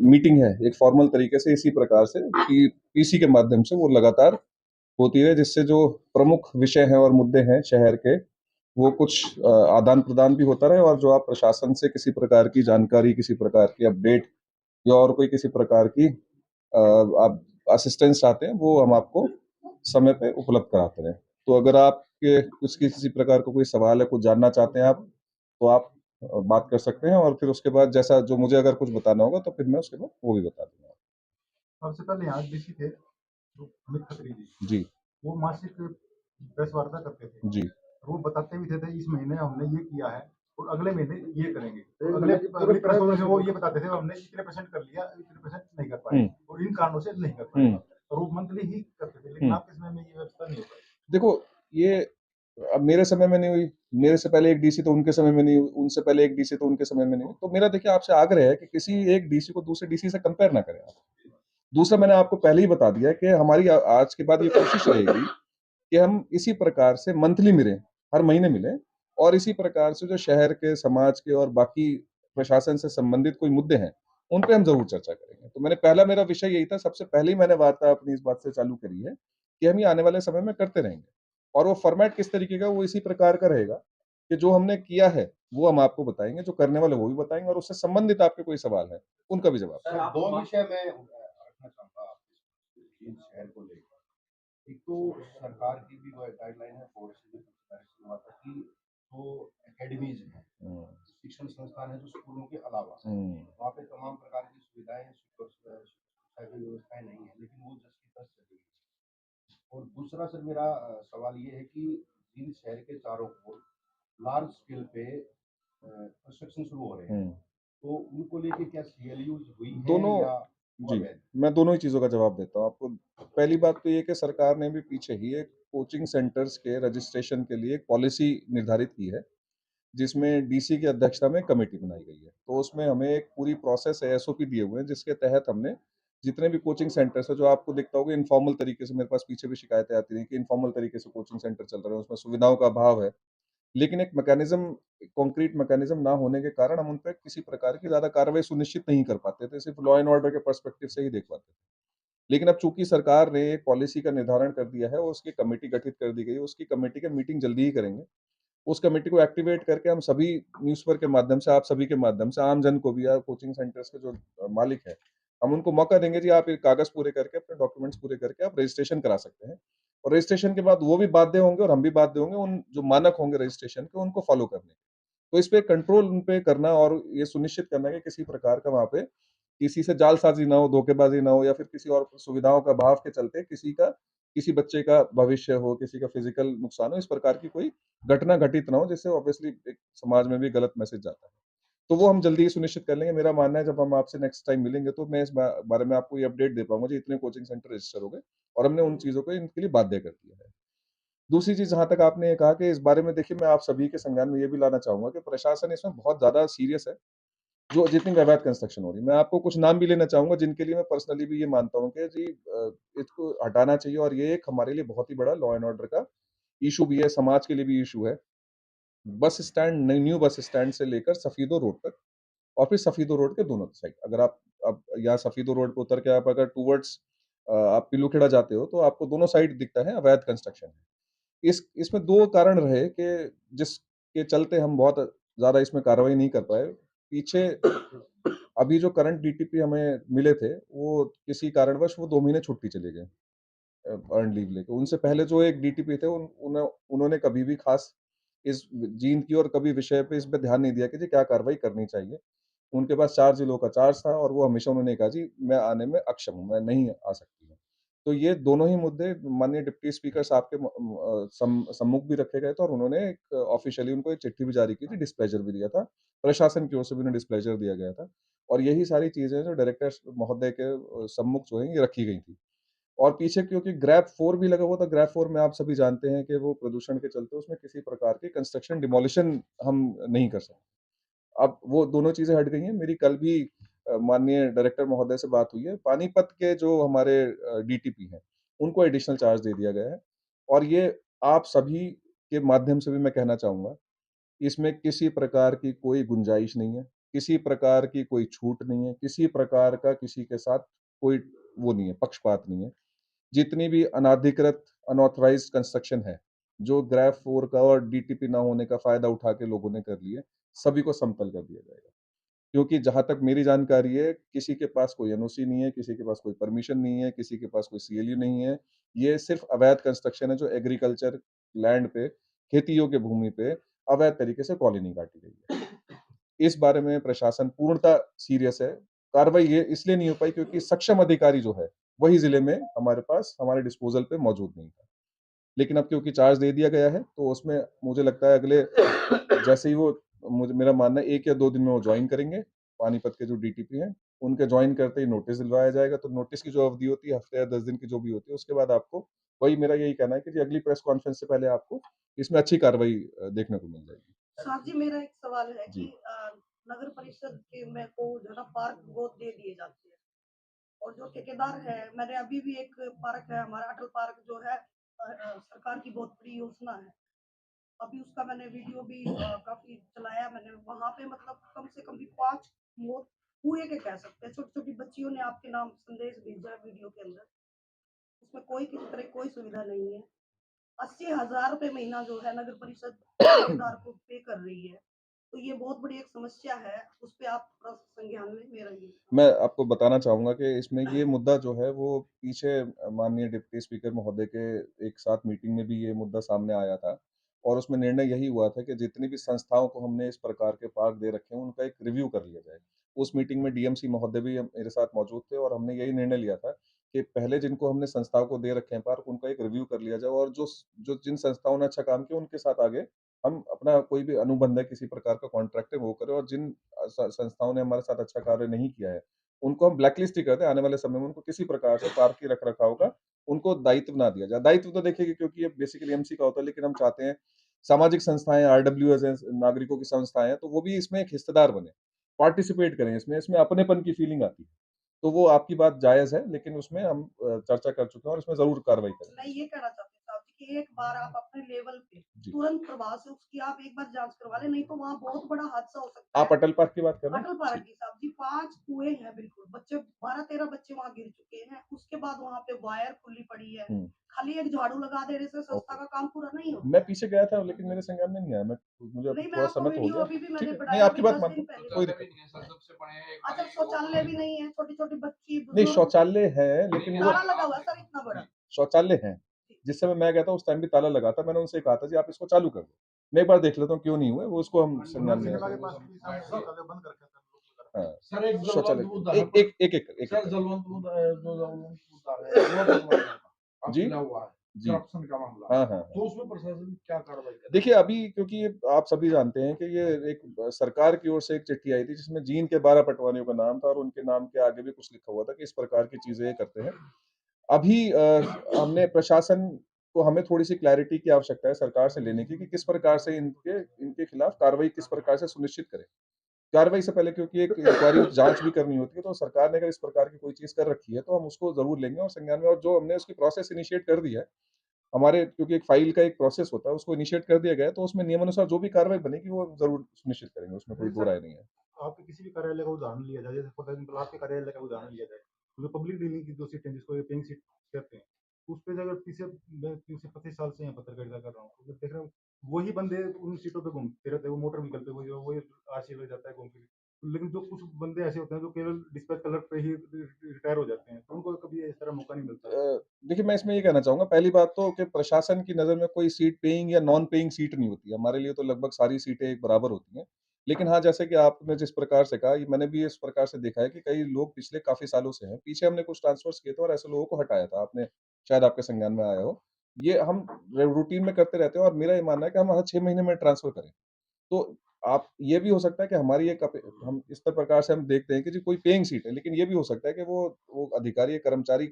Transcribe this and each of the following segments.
Meeting है एक formal तरीके से इसी प्रकार से कि पीसी के माध्यम से वो लगातार होती है, जिससे जो प्रमुख विषय हैं और मुद्दे हैं शहर के, वो कुछ आदान प्रदान भी होता रहे, और जो आप प्रशासन से किसी प्रकार की जानकारी, किसी प्रकार की अपडेट या और कोई किसी प्रकार की आप असिस्टेंस चाहते हैं, वो हम आपको समय पे उपलब्ध कराते रहें। तो अगर आपके कुछ किसी प्रकार का कोई सवाल है, कुछ जानना चाहते हैं आप, तो आप बात कर सकते हैं, और फिर उसके बाद जैसा जो मुझे अगर कुछ बताना होगा तो फिर मैं उसके बाद वो भी बता दूंगा। सबसे पहले यहाँ डीसी थे जो अमित खत्री जी, जी वो मासिक प्रेस वार्ता करते थे। जी वो बताते भी थे इस महीने हमने ये किया है और अगले महीने ये करेंगे। और अगली प्रेस कॉन्फ्रेंस में वो ये बताते थे हमने इतने परसेंट कर लिया, इतने परसेंट नहीं कर पाए हम्म और इन कारणों से नहीं कर पाए। हम्म और वो मंथली ही करते थे, लेकिन हम्म आपके समय में ये व्यवस्था नहीं होती। देखो, ये अब मेरे समय में नहीं हुई, मेरे से पहले एक डीसी तो उनके समय में नहीं हुई, उनसे पहले एक डीसी तो उनके समय में नहीं हुई। तो मेरा देखिए आपसे आग्रह है कि किसी एक डीसी को दूसरे डीसी से कंपेयर ना करें आप। दूसरा, मैंने आपको पहले ही बता दिया कि हमारी आज के बाद ये कोशिश रहेगी कि हम इसी प्रकार से मंथली मिलें, हर महीने मिलें, और इसी प्रकार से जो शहर के, समाज के और बाकी प्रशासन से संबंधित कोई मुद्दे हैं, उन पे हम ज़रूर चर्चा करेंगे। तो मेरा विषय यही था, सबसे पहले ही मैंने वार्ता अपनी इस बात से चालू करी है कि हम ये आने वाले समय में करते रहेंगे। और वो फॉर्मेट किस तरीके का, वो इसी प्रकार का रहेगा कि जो हमने किया है, वो हम आपको बताएँगे, जो करने वाले वो भी बताएँगे, और उससे संबंधित आपके कोई सवाल है, उनका भी जवाब। सर, 2 विषय मैं रखना चाहूँगा आपके इस शहर को लेकर। एक तो सरकार की भी गाइडलाइन है, बोर्ड से भी डायरेक्शन हुआ था कि जो एकेडमीज़ हैं, हुँ, शिक्षण संस्थान है जो स्कूलों के अलावा, हुँ, वहाँ पे तमाम प्रकार की सुविधाएँ, शिक्षा की व्यवस्थाएँ नहीं है, लेकिन वो 10 की 10 चली गई। और दूसरा सर मेरा सवाल ये है कि जिन शहर के चारों ओर लार्ज स्केल पे कंस्ट्रक्शन शुरू हो रहे हैं, हुँ। तो उनको लेके क्या सीएलयूज़ हुई हैं दोनों या वो जी, अवैध? मैं दोनों ही चीज़ों का जवाब देता हूँ आपको। पहली बात तो ये कि सरकार ने भी पीछे ही एक कोचिंग सेंटर्स के रजिस्ट्रेशन के लिए एक पॉलिसी निर्धारित की है, जिसमें डीसी की अध्यक्षता में कमेटी बनाई गई है। तो उसमें हमें एक पूरी प्रोसेस है, एसओपी दिए हुए हैं, जिसके तहत हमने जितने भी कोचिंग सेंटर्स हैं, जो आपको दिखता होगा इनफॉर्मल तरीके से, मेरे पास पीछे भी शिकायतें आती रहीं कि इनफॉर्मल तरीके से कोचिंग सेंटर चल रहे हैं, उसमें सुविधाओं का अभाव है। लेकिन एक मैकेनिज़्म, कंक्रीट मैकेनिज़्म ना होने के कारण हम उन पे किसी प्रकार की ज़्यादा कार्रवाई सुनिश्चित नहीं कर पाते थे, सिर्फ़ लॉ एंड ऑर्डर के पर्सपेक्टिव से ही देख पाते थे। लेकिन अब चूँकि सरकार ने एक पॉलिसी का निर्धारण कर दिया है और उसकी कमेटी गठित कर दी गई है, उसकी कमेटी की मीटिंग जल्दी ही करेंगे। उस कमेटी को एक्टिवेट करके हम सभी न्यूज़पेपर के माध्यम से, आप सभी के माध्यम से, आम जन को भी, या कोचिंग सेंटर्स के जो मालिक हैं, हम उनको मौका देंगे जी, आप ये कागज़ पूरे करके, अपने डॉक्यूमेंट्स पूरे करके आप रजिस्ट्रेशन करा सकते हैं। और रजिस्ट्रेशन के बाद वो भी बाध्य होंगे और हम भी बाध्य होंगे उन जो मानक होंगे रजिस्ट्रेशन के, उनको फ़ॉलो करने के। तो इस पे कंट्रोल उन पे करना और ये सुनिश्चित करना कि किसी प्रकार का वहाँ पे किसी से जालसाज़ी ना हो, धोखेबाज़ी ना हो, या फिर किसी और सुविधाओं का अभाव के चलते किसी बच्चे का भविष्य हो, किसी का फ़िज़िकल नुकसान हो, इस प्रकार की कोई घटना घटित ना हो, जिससे ऑब्वियसली एक समाज में भी गलत मैसेज जाता है। तो वो हम जल्दी ही सुनिश्चित कर लेंगे। मेरा मानना है, जब हम आपसे नेक्स्ट टाइम मिलेंगे तो मैं इस बारे में आपको ये अपडेट दे पाऊँगा जी, इतने कोचिंग सेंटर रजिस्टर हो गए और हमने उन चीज़ों को इनके लिए बाध्य कर दिया है। दूसरी चीज़, जहाँ तक आपने ये कहा कि इस बारे में, देखिए मैं आप सभी के संज्ञान में ये भी लाना चाहूँगा कि प्रशासन इसमें बहुत ज़्यादा सीरियस है, जो जितनी भी अवैध कंस्ट्रक्शन हो रही है। मैं आपको कुछ नाम भी लेना चाहूँगा जिनके लिए मैं पर्सनली भी ये मानता हूँ कि जी इसको हटाना चाहिए, और ये एक हमारे लिए बहुत ही बड़ा लॉ एंड ऑर्डर का इश्यू भी है, समाज के लिए भी इश्यू है। Bus stand, new bus stand से लेकर सफीदो रोड तक, और फिर सफीदो रोड के दोनों साइड, अगर आप अब यहाँ सफीदो रोड पे उतर के आप अगर टुवर्ड्स आप पीलूखेड़ा जाते हो, तो आपको दोनों साइड दिखता है अवैध कंस्ट्रक्शन है। इसमें 2 कारण रहे कि जिसके चलते हम बहुत ज़्यादा इसमें कार्रवाई नहीं कर पाए। पीछे अभी जो करंट डीटीपी हमें मिले थे, वो किसी कारणवश वो 2 महीने छुट्टी चले गए अर्न्ड लीव लेके। उनसे पहले जो एक डीटीपी थे, उन्होंने कभी भी ख़ास इस जींद की और कभी विषय पे इस पे ध्यान नहीं दिया कि जी क्या कार्रवाई करनी चाहिए। उनके पास 4 जिलों का चार्ज था और वो हमेशा उन्होंने कहा जी मैं आने में अक्षम हूँ, मैं नहीं आ सकती हूँ। तो ये दोनों ही मुद्दे माननीय डिप्टी स्पीकर साहब के सम्मुख भी रखे गए थे, और उन्होंने एक ऑफ़िशियली उनको एक चिट्ठी भी जारी की थी, डिस्प्लेज़र भी दिया था। प्रशासन की ओर से भी उन्हें डिस्प्लेज़र दिया गया था, और यही सारी चीज़ें जो डायरेक्टर महोदय के सम्मुख जो है ये रखी गई थी। और पीछे क्योंकि ग्रैब 4 भी लगा हुआ था, ग्रैब 4 में आप सभी जानते हैं कि वो प्रदूषण के चलते उसमें किसी प्रकार की कंस्ट्रक्शन डिमोलिशन हम नहीं कर सकते। अब वो दोनों चीज़ें हट गई हैं। मेरी कल भी माननीय डायरेक्टर महोदय से बात हुई है। पानीपत के जो हमारे डीटीपी हैं, उनको एडिशनल चार्ज दे दिया गया है, और ये आप सभी के माध्यम से भी मैं कहना चाहूँगा, इसमें किसी प्रकार की कोई गुंजाइश नहीं है। किसी प्रकार की कोई छूट नहीं है, किसी प्रकार का किसी के साथ कोई वो नहीं है, पक्षपात नहीं है। जितनी भी अनाधिकृत अनऑथराइज्ड कंस्ट्रक्शन है, जो ग्रैब 4 का और डीटीपी ना होने का फ़ायदा उठा के लोगों ने कर लिए, सभी को समतल कर दिया जाएगा। क्योंकि जहाँ तक मेरी जानकारी है, किसी के पास कोई एनओसी नहीं है, किसी के पास कोई परमिशन नहीं है, किसी के पास कोई सीएलयू नहीं है। ये सिर्फ़ अवैध कंस्ट्रक्शन है जो एग्रीकल्चर लैंड पे, खेती योग्य भूमि पे अवैध तरीके से कॉलोनी काटी गई है। इस बारे में प्रशासन पूर्णतः सीरियस है। कार्रवाई ये इसलिए नहीं हो पाई क्योंकि सक्षम अधिकारी जो है, वही ज़िले में हमारे पास हमारे डिस्पोज़ल पे मौजूद नहीं था। लेकिन अब क्योंकि चार्ज दे दिया गया है, तो उसमें मुझे लगता है अगले जैसे ही वो मुझे मेरा मानना है 1 या 2 दिन में वो जॉइन करेंगे, पानीपत के जो डीटीपी हैं, उनके जॉइन करते ही नोटिस दिलवाया जाएगा। तो नोटिस की जो अवधि होती है, हफ्ते या 10 दिन की जो भी होती है, उसके बाद आपको वही मेरा यही कहना है कि जी अगली प्रेस कॉन्फ्रेंस से पहले आपको इसमें अच्छी कार्रवाई देखने को मिल जाएगी। साहब जी मेरा एक सवाल है जी। कि नगर परिषद के में को जो है ना पार्क बहुत दे दिए जाते हैं और जो ठेकेदार है मैंने अभी भी एक पार्क है हमारा अटल पार्क जो है सरकार की बहुत बड़ी योजना है अभी उसका मैंने वीडियो भी काफी चलाया मैंने वहां पे मतलब कम से कम भी 5 मौत हुए के कह सकते हैं छोटी छोटी बच्चियों ने आपके नाम संदेश भेजा है वीडियो के अंदर उसमें कोई किसी तरह कोई सुविधा नहीं है 80,000 रुपए महीना जो है नगर परिषद ठेकेदार को पे कर रही है तो ये बहुत बड़ी एक समस्या है उस पे आप थोड़ा संज्ञान में मेरा ये मैं आपको बताना चाहूँगा कि इसमें ये मुद्दा जो है वो पीछे माननीय डिप्टी स्पीकर महोदय के एक साथ मीटिंग में भी ये मुद्दा सामने आया था और उसमें निर्णय यही हुआ था कि जितनी भी संस्थाओं को हमने इस प्रकार के पार्क दे रखे हैं, उनका एक रिव्यू कर लिया जाए। उस मीटिंग में डीएमसी महोदय भी मेरे साथ मौजूद थे और हमने यही निर्णय लिया था कि पहले जिनको हमने संस्थाओं को दे रखे हैं पार्क, उनका एक रिव्यू कर लिया जाए और जो जिन संस्थाओं ने अच्छा काम किया, उनके साथ आगे हम अपना कोई भी अनुबंध है, किसी प्रकार का कॉन्ट्रैक्ट है, वो करें और जिन संस्थाओं ने हमारे साथ अच्छा कार्य नहीं किया है, उनको हम ब्लैकलिस्ट ही कर दें, आने वाले समय में उनको किसी प्रकार से पार्क की रख-रखाव का उनको दायित्व ना दिया जाए। दायित्व तो देखिए क्योंकि ये बेसिकली एमसी का होता है, लेकिन हम चाहते हैं सामाजिक संस्थाएँ, आरडब्ल्यूएस हैं, नागरिकों की संस्थाएँ हैं, तो वो भी इसमें एक हिस्सेदार बनें, पार्टिसिपेट करें इसमें, इसमें अपनेपन की फीलिंग आती है। तो वो आपकी बात जायज़ है, लेकिन उसमें हम चर्चा कर चुके हैं और इसमें ज़रूर कार्रवाई मैं करेंगे। ये कहना चाहती हूँ साहब जी कि एक बार आप अपने लेवल पे जी। तुरंत प्रभाव से उसकी आप एक बार जांच करवा लें नहीं तो वहाँ बहुत बड़ा हादसा हो सकता आप है अटल पार्क की बात कर रहे हैं? अटल पार्क जी। की साहब जी 5 कुएं हैं बिल्कुल बच्चे 12-13 बच्चे वहाँ गिर चुके हैं उसके बाद वहाँ पे वायर खुली पड़ी है हुँ, खाली एक झाड़ू लगा देने से संस्था ओके। का काम पूरा नहीं होता मैं पीछे गया था लेकिन मेरे संज्ञान में नहीं आया। मुझे अब नहीं मैं थोड़ा आपको समय तो हो वीडियो गया। अभी भी ठीक मैंने है, नहीं बनाया आपकी अभी बात 10 मानता दिन हूँ, पहले कोई बनाया दिक्कत भी नहीं। नहीं है सर, सबसे बड़े हैं एक अच्छा हमारी शौचालय भी नहीं है छोटी छोटी बच्ची नहीं बुजुर्ग शौचालय है लेकिन वो ताला लगा हुआ है सर इतना बड़ा शौचालय हैं। जिस समय मैं गया था उस टाइम भी ताला लगा था। मैंने उनसे कहा था जी आप इसको चालू कर दो। मैं एक बार देख लेता हूँ क्यों नहीं हुए, वो उसको हम संज्ञान में सिनेमा के लेंगे। पास भी सामने शौचालय बंद कर रखा था लोग लगा हाँ, सर एक जलवंत शौचालय बुद्ध है एक एकड़ सर जलवंत बुद्ध जो जलवंत बुद्ध है वो बनवाया था जी, मिला हुआ है जी। करप्शन का मामला हाँ, हाँ, हाँ। तो उसमें प्रशासन क्या कार्रवाई करे देखिए अभी क्योंकि ये आप सभी जानते हैं कि ये एक सरकार की ओर से एक चिट्ठी आई थी जिसमें जींद के 12 पटवारियों का नाम था और उनके नाम के आगे भी कुछ लिखा हुआ था कि इस प्रकार की चीज़ें ये करते हैं। अभी हमने प्रशासन को हमें थोड़ी-सी क्लैरिटी की आवश्यकता है सरकार से लेने की कि किस प्रकार से इनके इनके खिलाफ कार्रवाई किस प्रकार से सुनिश्चित करें। कार्रवाई से पहले क्योंकि एक इंक्वायरी जाँच भी करनी होती है, तो सरकार ने अगर इस प्रकार की कोई चीज़ कर रखी है, तो हम उसको ज़रूर लेंगे और संज्ञान में और जो हमने उसकी प्रोसेस इनिशिएट कर दी है, हमारे क्योंकि एक फाइल का एक प्रोसेस होता है, उसको इनिशिएट कर दिया गया है, तो उसमें नियमानुसार जो भी कार्रवाई बनेगी, वो ज़रूर सुनिश्चित करेंगे, उसमें कोई दो राय नहीं है। आपके किसी भी कार्यालय का उदाहरण लिया जाए जैसे फॉर एग्जाम्पल आपके कार्यालय का उदाहरण लिया जाए जो पब्लिक डीलिंग की जो सीट है जिसको पेइंग सीट कहते हैं उस पे अगर पीछे मैं 30 से 25 साल से यहाँ पत्रकारिता कर रहा हूँ तो देख रहा हूँ वही बंदे उन सीटों पे घूमते रहते हैं वो मोटर व्हीकल पे वही आरसी लग जाता है घूम के लेकिन जो कुछ बंदे ऐसे होते हैं जो केवल डिस्पैच कलर पे ही रिटायर हो जाते हैं तो उनको कभी इस तरह मौका नहीं मिलता देखिए, मैं इसमें ये कहना चाहूँगा, पहली बात तो कि प्रशासन की नज़र में कोई सीट पेइंग या नॉन पेइंग सीट नहीं होती है। हमारे लिए तो लगभग सारी सीटें एक बराबर होती हैं। लेकिन हाँ, जैसे कि आपने जिस प्रकार से कहा, ये मैंने भी इस प्रकार से देखा है कि कई लोग पिछले काफ़ी सालों से हैं। पीछे हमने कुछ ट्रांसफर्स किए थे और ऐसे लोगों को हटाया था। आपने शायद आपके संज्ञान में आया हो। ये हम रूटीन में करते रहते हैं और मेरा ये मानना है कि हम हर 6 महीने में ट्रांसफर करें। तो आप ये भी हो सकता है कि हमारी एक हम इस प्रकार से हम देखते हैं कि जी कोई पेइंग सीट है, लेकिन ये भी हो सकता है कि वो अधिकारी या कर्मचारी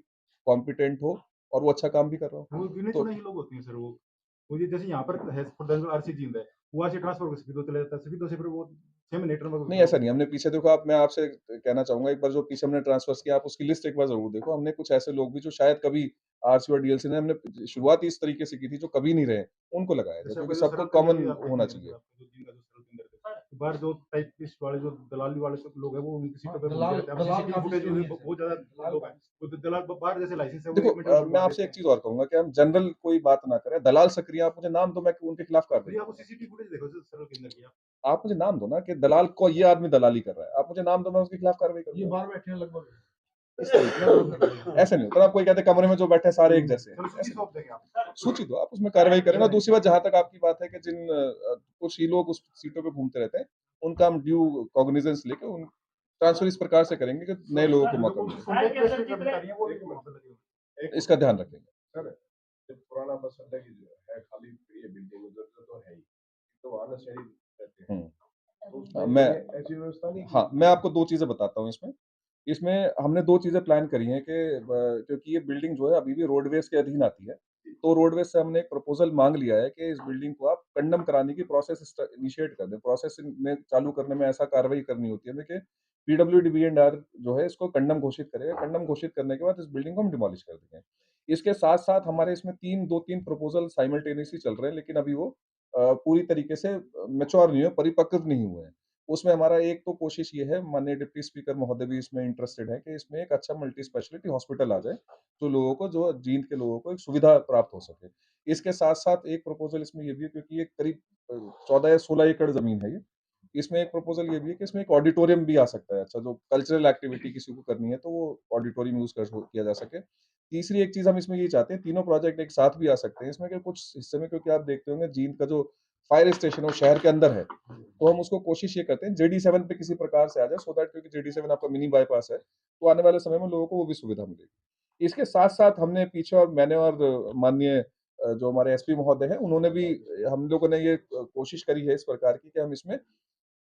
कॉम्पिटेंट हो और वो अच्छा काम भी कर रहा हो। वो गिने तो चुने ही लोग होते हैं सर वो ये जैसे यहाँ पर है फॉर एग्जाम्पल आरसी जींद है वो आरसी ट्रांसफर होकर स्पीडो चला जाता है स्पीडो से फिर वो 6 महीने नहीं ऐसा नहीं, हमने पीछे देखो आप मैं आपसे कहना चाहूँगा एक बार जो पीछे हमने ट्रांसफर्स किया, आप उसकी लिस्ट एक बार ज़रूर देखो। हमने कुछ ऐसे लोग भी जो शायद कभी आरसी और डीएलसी ने हमने शुरुआत ही इस तरीके से की थी, जो कभी नहीं रहे, उनको लगाया जाए जैसे क्योंकि आपका जो सबको सरल पिंजर कॉमन भी आपका होना नहीं है चाहिए। सर आपका जो जींद का जो सरल पिंजर है बाहर जो टाइपिस्ट वाले जो दलाली वाले सब लोग हैं वो उनकी सीटों पे घूमते दलाल रहते हैं। अब दलाल सीसीटीवी काफी फुटेज सीनियर है बहुत ज़्यादा दलाल लोग हैं। वो दलाल बाहर जैसे लाइसेंस है वो देखो 1 मिनट में मैं छुड़वा आपसे देते एक हैं। चीज़ और कहूँगा कि हम जनरल कोई बात ना करें, दलाल सक्रिय आप मुझे नाम दो, मैं उनके खिलाफ कार्रवाई भैया आप करूँगा। सीसीटीवी फुटेज देखो सर के अंदर की आप मुझे नाम दो ना कि दलाल को ये आदमी दलाली कर रहा है। आप मुझे नाम दो, मैं उसके खिलाफ कार्रवाई ये करूँगा। बाहर बैठे हैं लगभग इस तरीके ऐसे नहीं होता ना, कोई कहते हैं कमरे में जो बैठे हैं सारे एक जैसे हैं, चलो सूची ऐसे सौंप देंगे आप। नहीं। सूची दो, आप उसमें कार्रवाई करें ना। दूसरी बात, जहाँ तक आपकी बात है कि जिन कुछ ही लोग उस सीटों पे घूमते रहते हैं, उनका हम ड्यू कॉग्निजेंस लेके उन ट्रांसफर इस प्रकार से करेंगे कि नए लोगों को मौका मिले। कॉन्टैक्ट ट्रेस के कर्मचारी हैं वो भी वहाँ पे लगे हुए हैं। इसका ध्यान रखेंगे। सर, जो पुराना बस अड्डा की जो है खाली पड़ी है बिल्डिंग उधर तो है ही, तो वहाँ ना शहरी रहते हैं, हुँ। तो उसमें मैं ऐसी व्यवस्था नहीं हाँ, की मैं आपको 2 चीज़ें बताता हूँ इसमें। इसमें हमने 2 चीज़ें प्लान करी हैं कि क्योंकि ये बिल्डिंग जो है अभी भी रोडवेज़ के अधीन आती है। तो रोडवेज़ से हमने एक प्रपोज़ल माँग लिया है कि इस बिल्डिंग को आप कंडम कराने की प्रोसेस इनिशिएट कर दें। प्रोसेस में चालू करने में ऐसा कार्रवाई करनी होती है देखिए, पीडब्ल्यूडी बी&आर जो है इसको कंडम घोषित करेगा। कंडम घोषित करने के बाद इस बिल्डिंग को हम डिमोलिश कर देंगे। इसके साथ-साथ हमारे इसमें 2-3 प्रपोज़ल साइमल्टेनियसली चल रहे हैं, लेकिन अभी वो पूरी तरीके से मैच्योर नहीं हुए, परिपक्व नहीं हुए हैं। उसमें हमारा एक तो कोशिश ये है, माननीय डिप्टी स्पीकर महोदय भी इसमें इंटरेस्टेड हैं कि इसमें एक अच्छा मल्टी स्पेशलिटी हॉस्पिटल आ जाए, तो लोगों को, जो जींद के लोगों को एक सुविधा प्राप्त हो सके। इसके साथ-साथ एक प्रपोज़ल इसमें ये भी है, क्योंकि ये करीब 14 या 16 एकड़ ज़मीन है ये। इसमें एक प्रपोज़ल ये भी है कि इसमें एक ऑडिटोरियम भी आ सकता है। अच्छा, जो कल्चरल एक्टिविटी किसी को करनी है, तो वो ऑडिटोरियम यूज़ कर किया जा सके। तीसरी एक चीज़ हम इसमें ये चाहते हैं, तीनों प्रोजेक्ट एक साथ भी आ सकते हैं इसमें, कि कुछ हिस्से में, क्योंकि आप देखते होंगे जींद का जो फायर स्टेशन है वो शहर के अंदर है। तो हम उसको कोशिश ये करते हैं जेडी 7 पे किसी प्रकार से आ जाए, सो दैट, क्योंकि जेडी 7 आपका मिनी बाईपास है, तो आने वाले समय में लोगों को वो भी सुविधा मिलेगी। इसके साथ-साथ हमने पीछे, और मैंने और माननीय जो हमारे एसपी महोदय हैं, उन्होंने भी, हम लोगों ने ये कोशिश करी है इस प्रकार की कि हम इसमें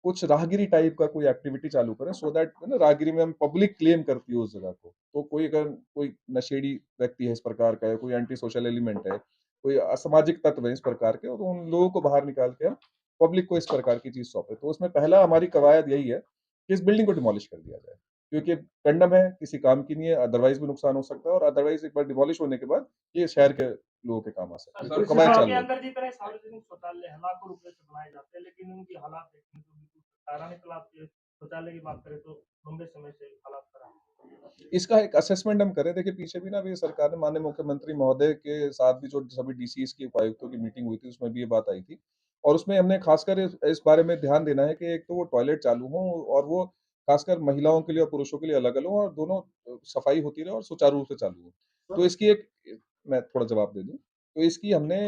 कुछ राहगिरी टाइप का कोई एक्टिविटी चालू करें, सो दैट ना राहगिरी में हम पब्लिक क्लेम करती है उस जगह को। तो कोई अगर कोई नशेड़ी व्यक्ति है इस प्रकार का है, कोई एंटी सोशल एलिमेंट है, कोई असामाजिक तत्व है इस प्रकार के, और उन लोगों को बाहर निकाल के हम पब्लिक को इस प्रकार की चीज़ सौंपे। तो उसमें पहला हमारी कवायद यही है कि इस बिल्डिंग को डिमोलिश कर दिया जाए। क्योंकि कंडम है, किसी काम की नहीं है, अदरवाइज़ भी नुकसान हो सकता है, और अदरवाइज़ एक बार डिमोलिश होने के बाद ये शहर के लोगों के काम आ सकती है। तो कवायद शहर चालू के है। अंदर जितने सार्वजनिक शौचालय हैं, लाखों रुपए से बनाए जाते हैं, लेकिन उनकी हालात देखने को बिल्कुल सराहनीय तालाब के शौचालय की बात करें तो लंबे समय से हालात खराब हैं। इसका एक असेसमेंट हम करें। देखिए, पीछे भी ना अभी सरकार ने, माननीय मुख्यमंत्री महोदय के साथ भी जो सभी डीसीएस की, उपायुक्तों की मीटिंग हुई थी, उसमें भी ये बात आई थी। और उसमें हमने खासकर इस बारे में ध्यान देना है कि एक तो वो टॉयलेट चालू हों, और वो खासकर महिलाओं के लिए और पुरुषों के लिए अलग-अलग हों, और दोनों सफाई होती रहे और सुचारू रूप से चालू हो। तो इसकी एक, मैं थोड़ा जवाब दे दूँ। तो इसकी हमने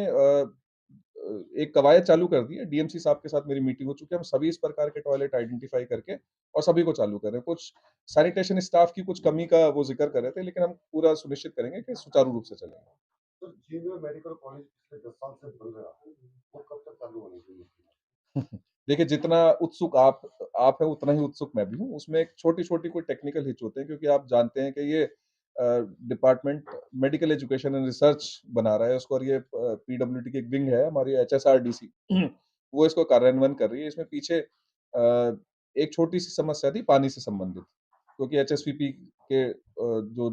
एक कवायद चालू कर दी है। डीएमसी साहब के साथ मेरी मीटिंग हो चुकी है। हम सभी इस प्रकार के टॉयलेट आइडेंटिफ़ाई करके और सभी को चालू कर रहे हैं। कुछ सैनिटेशन स्टाफ की कुछ कमी का वो ज़िक्र कर रहे थे, लेकिन हम पूरा सुनिश्चित करेंगे कि सुचारू रूप से चलेगा। सर, जींद में मेडिकल कॉलेज पिछले 10 साल से बन रहा है, वो कब तक चालू होनी चाहिए? देखिए, जितना उत्सुक आप हैं, उतना ही उत्सुक मैं भी हूँ। उसमें एक छोटी-छोटी कोई टेक्निकल हिच होते हैं, क्योंकि आप जानते हैं कि ये department medical education and research बना रहा है उसको, और ये पीडब्ल्यूडी की एक विंग है हमारी, एचएसआरडीसी, वो इसको कार्यान्वयन कर रही है। इसमें पीछे एक छोटी-सी समस्या थी पानी से संबंधित, क्योंकि एचएसवीपी के जो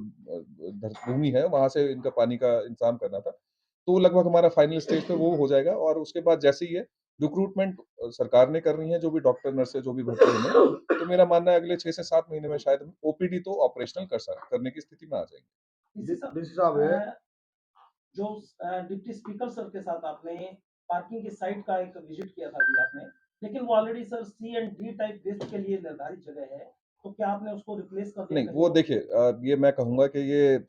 भूमि है, वहाँ से इनका पानी का इंतज़ाम करना था। तो लगभग हमारा फाइनल स्टेज पे वो हो जाएगा, और उसके बाद जैसे ही ये रिक्रूटमेंट सरकार ने करनी है, जो भी डॉक्टर, नर्सें जो भी भर्ती होंगे, तो मेरा मानना है अगले 6 से 7 महीने में शायद हम ओपीडी तो ऑपरेशनल करने की स्थिति में आ जाएँगे। डीसी साहब है, जो डिप्टी स्पीकर सर के साथ आपने पार्किंग की साइट का एक विजिट किया था अभी आपने, लेकिन वो already sir C and D type waste के लिए निर्धारित जगह है, तो क्या आपने उसको रिप्लेस कर दिया नहीं, कहीं वो और? देखिए, ये मैं कहूँगा कि ये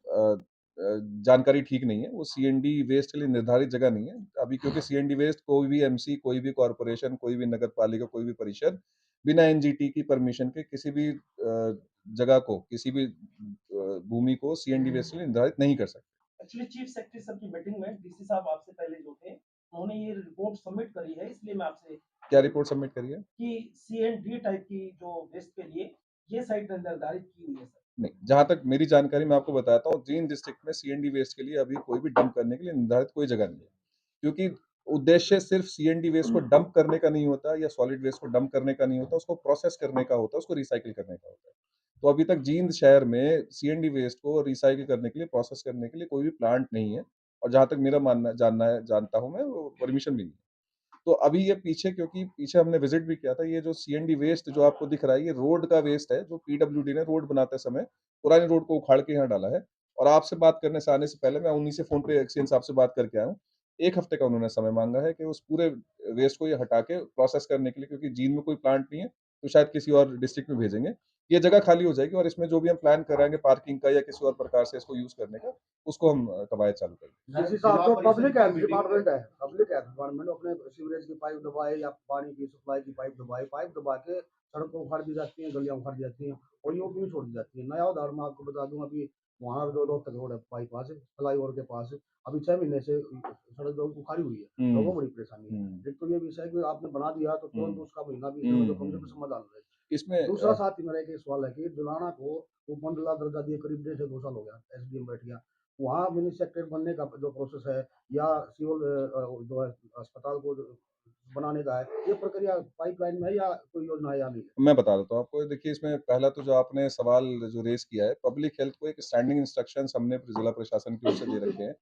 जानकारी ठीक नहीं है। वो सीएनडी वेस्ट के लिए निर्धारित जगह नहीं है। अभी क्योंकि सीएनडी वेस्ट कोई भी एमसी, कोई भी कॉर्पोरेशन, कोई भी नगर पालिका, कोई भी परिषद बिना एनजीटी की परमिशन के किसी भी जगह को, किसी भी भूमि को सीएनडी वेस्ट के लिए निर्धारित नहीं कर सकते। एक्चुअली चीफ सेक्रेटरी सर की मीटिंग में डीसी साहब आपसे पहले जो थे, उन्होंने ये रिपोर्ट सबमिट करी है, इसलिए मैं आपसे क्या रिपोर्ट सबमिट करी है? कि सी एंड डी टाइप की जो वेस्ट के लिए ये साइट निर्धारित की हुई है सर। नहीं, जहाँ तक मेरी जानकारी, मैं आपको बताता हूँ, जींद डिस्ट्रिक्ट में सीएनडी वेस्ट के लिए अभी कोई भी डंप करने के लिए निर्धारित कोई जगह नहीं है। क्योंकि उद्देश्य सिर्फ सीएनडी वेस्ट को डंप करने का नहीं होता, या सॉलिड वेस्ट को डंप करने का नहीं होता, उसको प्रोसेस करने का होता है, उसको रिसाइकिल करने का होता है। तो अभी तक जींद शहर में सीएनडी वेस्ट को रिसाइकिल करने के लिए, प्रोसेस करने के लिए कोई भी प्लांट नहीं है, और जहाँ तक मेरा जानना है, जानता हूँ मैं, वो परमिशन भी नहीं है। तो अभी ये क्योंकि पीछे हमने विजिट भी किया था, ये जो सीएनडी वेस्ट जो आपको दिख रहा है, ये रोड का वेस्ट है, जो पीडब्ल्यूडी ने रोड बनाते समय पुरानी रोड को उखाड़ के यहाँ डाला है। और आपसे बात करने से आने से पहले मैं उन्हीं से फ़ोन पे सीएम साहब से बात करके आया हूँ। 1 हफ्ते का उन्होंने समय माँगा है कि उस पूरे वेस्ट को ये हटा के प्रोसेस करने के लिए, क्योंकि जींद में कोई प्लांट नहीं है, तो शायद किसी और डिस्ट्रिक्ट में भेजेंगे। ये जगह खाली हो जाएगी और इसमें जो भी हम प्लान कराएँगे पार्किंग का या किसी और प्रकार से इसको यूज़ करने का, उसको हम कवायद चालू करेंगे। डीसी साहब, जो पब्लिक हेल्थ डिपार्टमेंट है, पब्लिक हेल्थ डिपार्टमेंट अपने सीवरेज की पाइप दबाए या पानी की सप्लाई की पाइप दबा के सड़कों उखाड़ दी जाती हैं, गलियां उखाड़ दी जाती हैं और यूं क्यों छोड़ दी जाती है। नया उदाहरण मैं आपको बता दूं, अभी वहाँ जो रोहतक रोड है बाईपास फ्लाईओवर के पास, अभी 6 महीने से सड़क जो उखाड़ी हुई है, लोगों को बड़ी परेशानी है। एक तो ये विषय कि आपने बना दिया तो तुरंत उसका महीना भी जो कम से कम समाधान रहे। इसमें दूसरा साथ ही मेरा एक सवाल है कि जुलाना को उपमंडला दर्जा दिए करीब 1.5 से 2 साल हो गया, एसडीएम बैठ गया, वहाँ मिनी सेक्रेटरी बनने का जो प्रोसेस है या सिविल जो है अस्पताल को बनाने का है, ये प्रक्रिया पाइपलाइन में है या कोई योजना है या नहीं है? मैं बता देता हूँ आपको। देखिए, इसमें पहला तो जो आपने सवाल जो रेज़ किया है, पब्लिक हेल्थ को एक स्टैंडिंग इंस्ट्रक्शंस हमने जिला प्रशासन की ओर से दे रखे हैं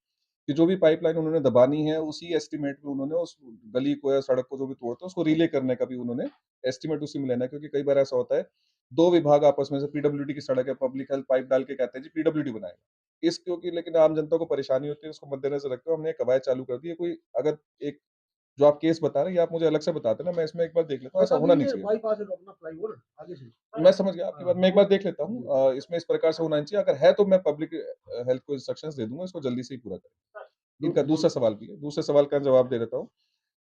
कि जो भी पाइपलाइन उन्होंने दबानी है, उसी एस्टीमेट में उन्होंने उस गली को या सड़क को जो भी तोड़ते हैं, उसको रिले करने का भी उन्होंने एस्टीमेट उसी में लेना है। क्योंकि कई बार ऐसा होता है, 2 विभाग आपस में से पीडब्ल्यूडी की सड़क है, पब्लिक हेल्थ पाइप डाल के कहते हैं जी पीडब्ल्यूडी बनाएगा। क्योंकि लेकिन आम जनता को परेशानी होती है, उसको मद्देनज़र रखते हुए हमने एक कवायद चालू कर दी है। कोई अगर एक जो आप केस बता रहे हैं, ये आप मुझे अलग से बता देना, मैं इसमें एक बार देख लेता हूँ, ऐसा होना नहीं चाहिए। बाईपास है तो अपना फ्लाईओवर आगे से। मैं समझ गया आपकी बात, मैं एक बार देख लेता हूँ। इसमें इस प्रकार से होना नहीं चाहिए। अगर है तो मैं पब्लिक हेल्थ को इंस्ट्रक्शंस दे दूँगा, इसको जल्दी से ही पूरा करें। इनका दूसरा सवाल भी है, दूसरे सवाल का जवाब दे देता हूँ।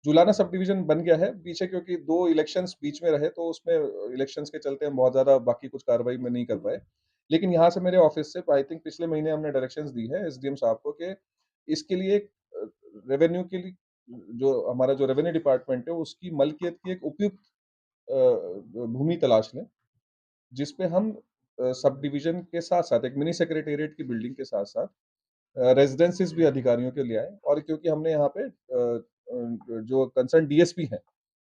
जुलाना सब डिवीज़न बन गया है, पीछे क्योंकि 2 इलेक्शंस बीच में रहे, तो उसमें इलेक्शंस के चलते हम बहुत ज़्यादा बाकी कुछ कार्रवाई में नहीं कर पाए। लेकिन यहाँ से मेरे ऑफिस से आई थिंक पिछले महीने हमने डायरेक्शंस दी है एसडीएम साहब को कि इसके लिए एक रेवेन्यू के लिए जो हमारा जो रेवेन्यू डिपार्टमेंट है, उसकी मलकियत की एक उपयुक्त भूमि तलाश लें, जिस पे हम सब डिवीज़न के साथ-साथ एक मिनी सेक्रेटेरिएट की बिल्डिंग के साथ-साथ रेजिडेंसीज़ भी अधिकारियों के लिए आएँ। और क्योंकि हमने यहाँ पे जो कंसर्न डीएसपी हैं,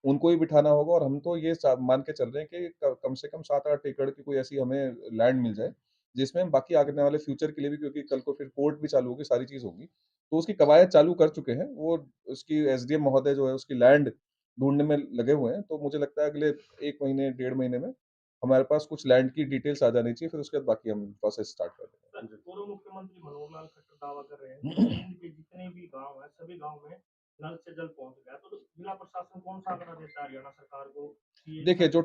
उनको ही बिठाना होगा और हम तो ये मान के चल रहे हैं कि कम से कम 7-8 एकड़ की कोई ऐसी हमें लैंड मिल जाए, जिसमें हम बाकी आने वाले फ्यूचर के लिए भी, क्योंकि कल को फिर कोर्ट भी चालू होगी, सारी चीज़ होगी, तो उसकी कवायद चालू कर चुके हैं। वो उसकी एसडीएम महोदय जो है, उसकी लैंड ढूँढने में लगे हुए हैं। तो मुझे लगता है अगले 1 महीने, 1.5 महीने में हमारे पास कुछ लैंड की डिटेल्स आ जानी चाहिए, फिर उसके बाद बाकी हम प्रोसेस स्टार्ट कर देंगे। सर, पूर्व मुख्यमंत्री मनोहर लाल खट्टर दावा कर रहे हैं कि जींद के जितने भी गांव हैं, सभी गांव में नल से जल पहुंच गया। तो जिला प्रशासन कौन सा आंकड़ा देता है हरियाणा सरकार को कि ये देखिए, जो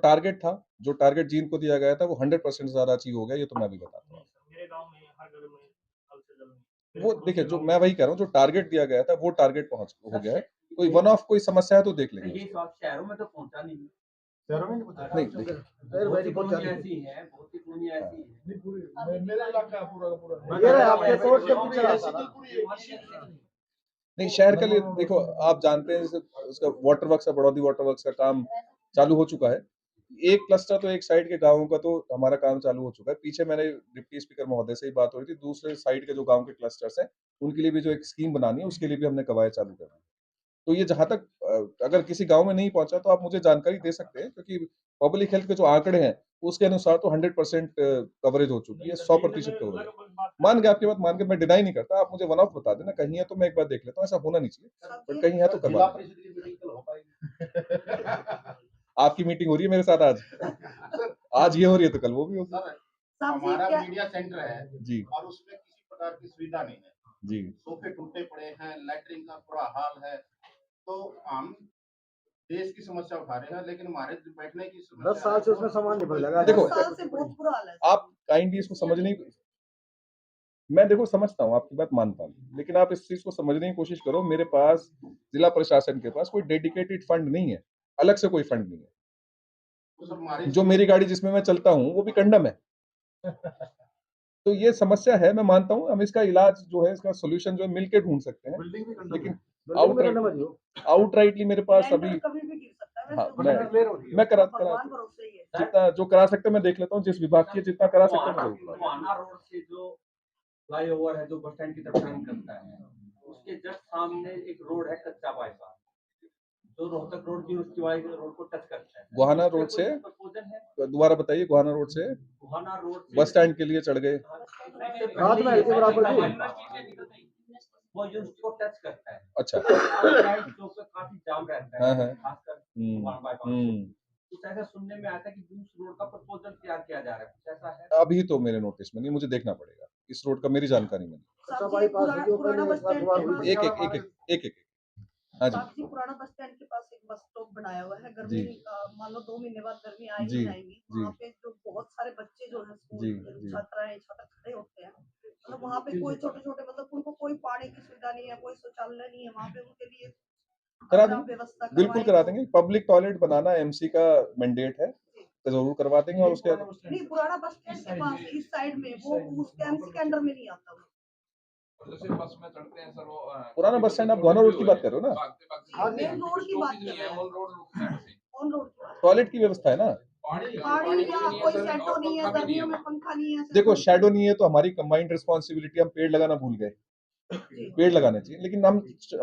टारगेट जींद को दिया गया था, वो 100% ज़्यादा अचीव हो गया, ये तो मैं भी बताता हूँ। नहीं सर, मेरे गांव में हर घर में नल से जल नहीं। वो मेरे देखिए, पड़ोसी जो गांव मैं में वही कह रहा हूँ, जो टारगेट दिया गया था, वो टारगेट हो गया है। कोई वन ऑफ कोई समस्या है तो देख लेंगे ये उसको। स्वास्थ्य शहरों में तो पहुंचा नहीं। शहरों में नहीं पहुंचा। नहीं, देखिए, बहुत सी कॉलोनी ऐसी है, बहुत सी कॉलोनी ऐसी है। नहीं पूरी मेरा इलाका पूरा का पूरा। ये रहा आपके सोच के पीछे रहता ना। नहीं, शहर के लिए देखो, आप जानते हैं जैसे उसका वाटर वर्क्स का, बड़ौदी वाटर वर्क्स का काम चालू हो चुका है। एक क्लस्टर तो एक साइड के गाँवों का तो हमारा काम चालू हो चुका है। पीछे मैंने डिप्टी स्पीकर महोदय से ही बात हो रही थी, दूसरे साइड के जो गाँव के क्लस्टर्स हैं, उनके लिए भी जो एक स्कीम बनानी है, उसके लिए भी हमने कवायद चालू करनी है। तो ये जहाँ तक अगर किसी गाँव में नहीं पहुँचा तो आप मुझे जानकारी दे सकते हैं, क्योंकि पब्लिक हेल्थ के जो आंकड़े हैं, उसके अनुसार तो 100% कवरेज हो चुकी है, 100% कवरेज है। मान गया, आपकी बात मान के मैं डिनाई नहीं करता, आप मुझे वन ऑफ बता देना, कहीं है तो मैं एक बार देख लेता हूँ, ऐसा होना नहीं चाहिए, बट कहीं है तो करवा जिला देना। परिषद की मीटिंग कल हो पाएगी? आपकी मीटिंग हो रही है मेरे साथ आज? आज ये हो रही है तो कल वो भी होगी। सर, साहब जी हमारा क्या मीडिया सेंटर है जी, और उसमें किसी प्रकार की सुविधा नहीं है। जी। सोफे टूटे पड़े हैं, लैट्रिन का बुरा हाल है। तो हम देश की समस्या उठा रहे हैं, लेकिन हमारे बैठने की 10 साल से उसमें सामान नहीं बदलेगा। देखो, 10 साल से बहुत बुरा हाल है। आप काइंडली इसको समझने की, मैं देखो समझता हूँ, आपकी बात मानता हूँ, लेकिन आप इस चीज़ को समझने की कोशिश करो। मेरे पास, जिला प्रशासन के पास कोई डेडिकेटेड फंड नहीं है, अलग से कोई फंड नहीं है। तो सर हमारे जो मेरी गाड़ी जिसमें मैं चलता हूँ, वो भी कंडम है। तो ये समस्या है, मैं मानता हूँ। हम इसका इलाज जो है, इसका सॉल्यूशन जो है, मिलके ढूँढ सकते हैं। बिल्डिंग भी कंडम लेकिन बिल्डिंग आउटराइटली मेरे पास लैंडर अभी, कभी भी गिर सकता है। हाँ, वैसे तो क्लियर हो रही है। मैं करा भगवान भरोसे ही है। जितना जो करा सकते हैं मैं देख लेता हूँ, जिस विभाग की जितना करा सकते हैं मैं जरूर कराऊंगा। टोहाना रोड से जो फ्लाईओवर है, जो बस स्टैंड की तरफ टर्न करता है, उसके जस्ट सामने एक रोड है, कच्चा बाईपास, जो रोहतक रोड की उसकी वाइड रोड को टच करता है। गोहाना रोड से, प्रपोजल है, दोबारा बताइए, गोहाना रोड से गोहाना रोड से बस स्टैंड के लिए चढ़ गए। रात में हल्के बराबर की। वो यूनिवर्सिटी को टच करता है। अच्छा। और राइट चौक पे काफी जाम रहता हाँ, है, हाँ। खासकर हुँ, वन बाय पाँच हुँ। कुछ ऐसा सुनने में आता है कि दूस रोड का प्रपोजल तैयार किया जा रहा है, कुछ ऐसा है? अभी तो मेरे नोटिस में नहीं, मुझे देखना पड़ेगा। इस रोड का मेरी जानकारी में नहीं। कच्चा साहब जी बाईपास है जो पुराना पहले बस एक बार स्टैंड दुआ के हुई पास थी। एक-एक। हाँ जी। साहब जी पुराना बस स्टैंड के पास एक बस स्टॉप बनाया हुआ है। जी। गर्मी मान लो 2 महीने बाद गर्मी आ ही जी, जाएगी। जी। वहाँ पे जो बहुत सारे बच्चे जो हैं स्कूल जी, के जी। छात्र खड़े होते हैं। मतलब वहाँ पे कोई छोटे-छोटे मतलब उनको कोई पानी की सुविधा नहीं है, कोई शौचालय नहीं है। वहाँ पे उनके लिए करा अगर आप देंगे, व्यवस्था बिल्कुल करवाएँ करा तो देंगे। पब्लिक टॉयलेट बनाना एमसी का मैंडेट है, तो ज़रूर करवा देंगे और उसके नहीं पुराना बस स्टैंड के पास है, इस साइड में वो उसके एमसी के अंडर में नहीं आता वो। जैसे बस में चढ़ते हैं सर वो पुराना बस स्टैंड आप गोहाना रोड की बात कर रहे हो ना? भागते मेन रोड की बात कर रहे हैं। ऑन रोड रुकना से ऑन रोड की बात। टॉयलेट की व्यवस्था है ना? गाड़ी या कोई शैडो नहीं है, गर्मियों में पंखा नहीं है। देखो शैडो नहीं है तो हमारी कंबाइंड रिस्पॉन्सिबिलिटी, हम पेड़ लगाना भूल गए। जी। पेड़ लगाने चाहिए, लेकिन हम